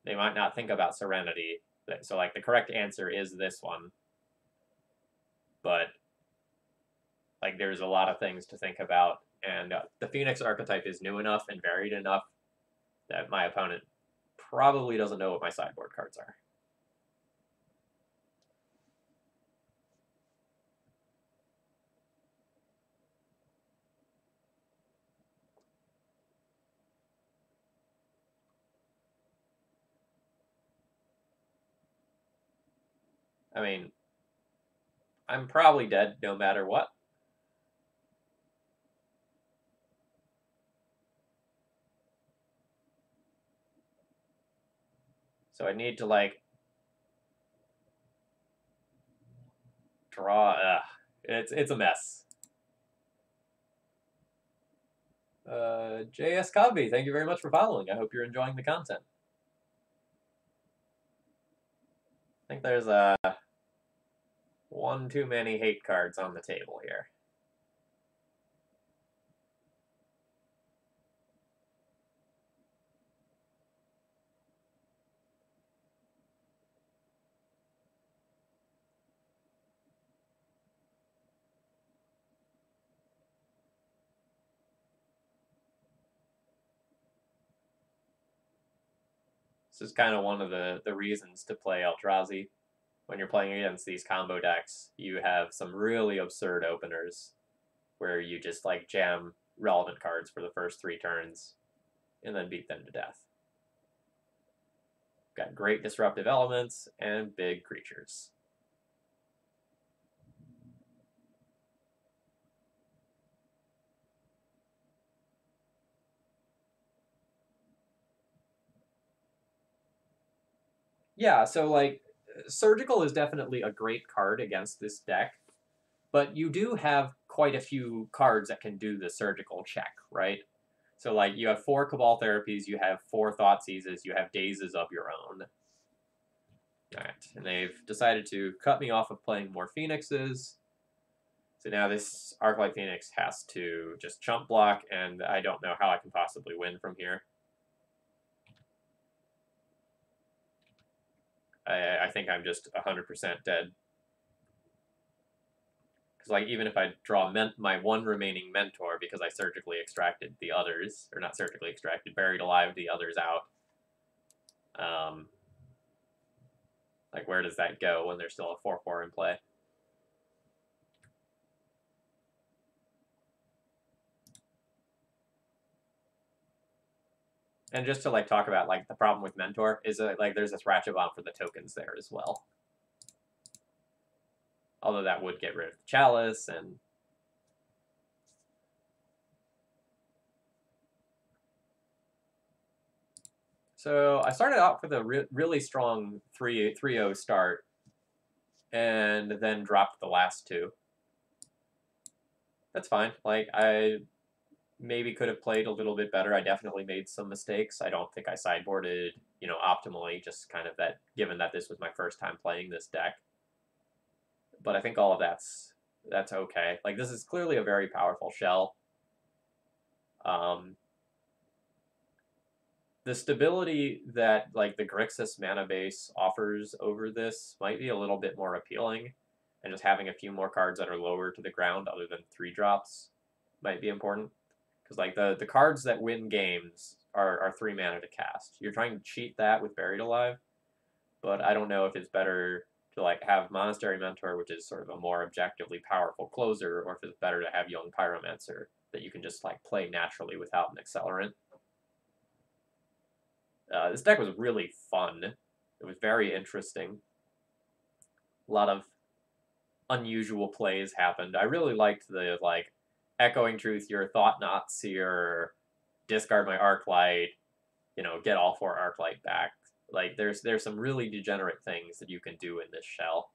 They might not think about Serenity. So, like, the correct answer is this one. But, like, there's a lot of things to think about. And the Phoenix archetype is new enough and varied enough that my opponent probably doesn't know what my sideboard cards are. I mean, I'm probably dead no matter what. So I need to, like, draw. It's a mess. JS Cobby, thank you very much for following. I hope you're enjoying the content. I think there's one too many hate cards on the table here. This is kind of one of the reasons to play Eldrazi. When you're playing against these combo decks, you have some really absurd openers where you just like jam relevant cards for the first 3 turns and then beat them to death. Got great disruptive elements and big creatures. Yeah, so like Surgical is definitely a great card against this deck, but you do have quite a few cards that can do the surgical check, right? So like you have 4 Cobol Therapies, you have 4 Thoughtseizes, you have Dazes of your own. Alright, and they've decided to cut me off of playing more Phoenixes. So now this Arclight Phoenix has to just chump block, and I don't know how I can possibly win from here. I think I'm just 100% dead. Because like even if I draw my one remaining mentor because I surgically extracted the others, or not surgically extracted, buried alive the others out. Like where does that go when there's still a 4/4 in play? And just to like talk about like the problem with mentor is that like there's this Ratchet bomb for the tokens there as well. Although that would get rid of the Chalice and so I started out with a really strong 3-0 start, and then dropped the last two. That's fine. Like I maybe could have played a little bit better. I definitely made some mistakes. I don't think I sideboarded, you know, optimally. Just kind of that, given that this was my first time playing this deck. But I think all of that's okay. Like this is clearly a very powerful shell. The stability that like the Grixis mana base offers over this might be a little bit more appealing, and just having a few more cards that are lower to the ground other than 3-drops might be important. Because like the cards that win games are 3 mana to cast. You're trying to cheat that with Buried Alive, but I don't know if it's better to like have Monastery Mentor, which is sort of a more objectively powerful closer, or if it's better to have Young Pyromancer that you can just like play naturally without an accelerant. This deck was really fun. It was very interesting. A lot of unusual plays happened. I really liked the like Echoing Truth, your Thought-Knot Seer, discard my Arclight, you know, get all 4 Arclight back. Like there's some really degenerate things that you can do in this shell.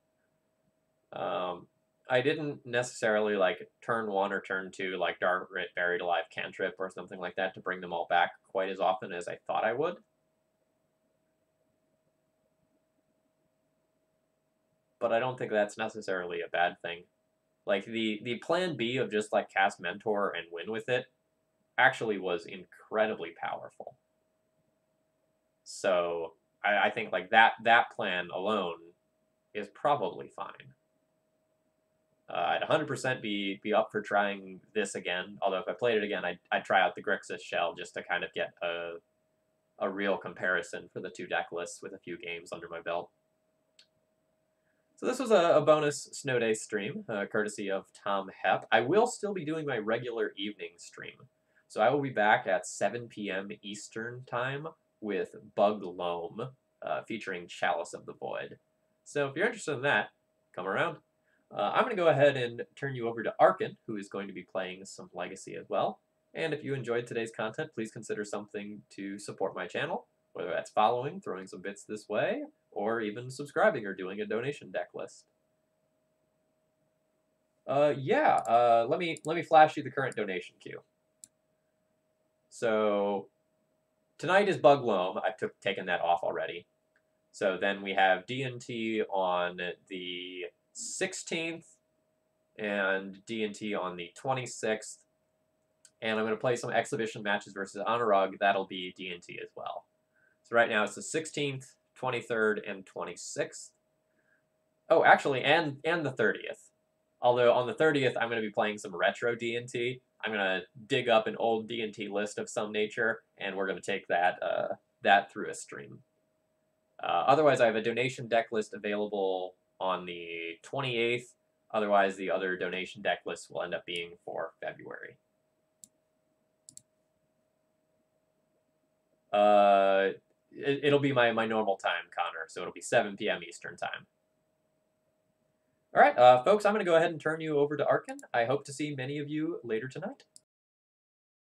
I didn't necessarily like turn 1 or turn 2 like Dark Writ, Buried Alive, Cantrip, or something like that to bring them all back quite as often as I thought I would. But I don't think that's necessarily a bad thing. Like the plan B of just like cast Mentor and win with it actually was incredibly powerful. So I think like that plan alone is probably fine. I'd 100% be up for trying this again. Although if I played it again, I'd try out the Grixis shell just to kind of get a real comparison for the 2 deck lists with a few games under my belt. So this was a bonus Snow Day stream, courtesy of Tom Hepp. I will still be doing my regular evening stream. So I will be back at 7 p.m. Eastern Time with Bug Loam, featuring Chalice of the Void. So if you're interested in that, come around. I'm going to go ahead and turn you over to Arkin, who is going to be playing some Legacy as well. And if you enjoyed today's content, please consider something to support my channel, whether that's following, throwing some bits this way, or even subscribing or doing a donation deck list. Let me flash you the current donation queue. So tonight is Bug Loam. I've taken that off already. So then we have D&T on the 16th and D&T on the 26th. And I'm going to play some exhibition matches versus Argh. That'll be D&T as well. So right now it's the 16th, 23rd, and 26th. Oh, actually, and the 30th. Although on the 30th, I'm going to be playing some retro D&T. I'm going to dig up an old D&T list of some nature, and we're going to take that through a stream. Otherwise, I have a donation deck list available on the 28th. Otherwise, the other donation deck lists will end up being for February. It'll be my normal time, Connor, so it'll be 7 p.m. Eastern Time. All right, folks, I'm going to go ahead and turn you over to Arkin. I hope to see many of you later tonight.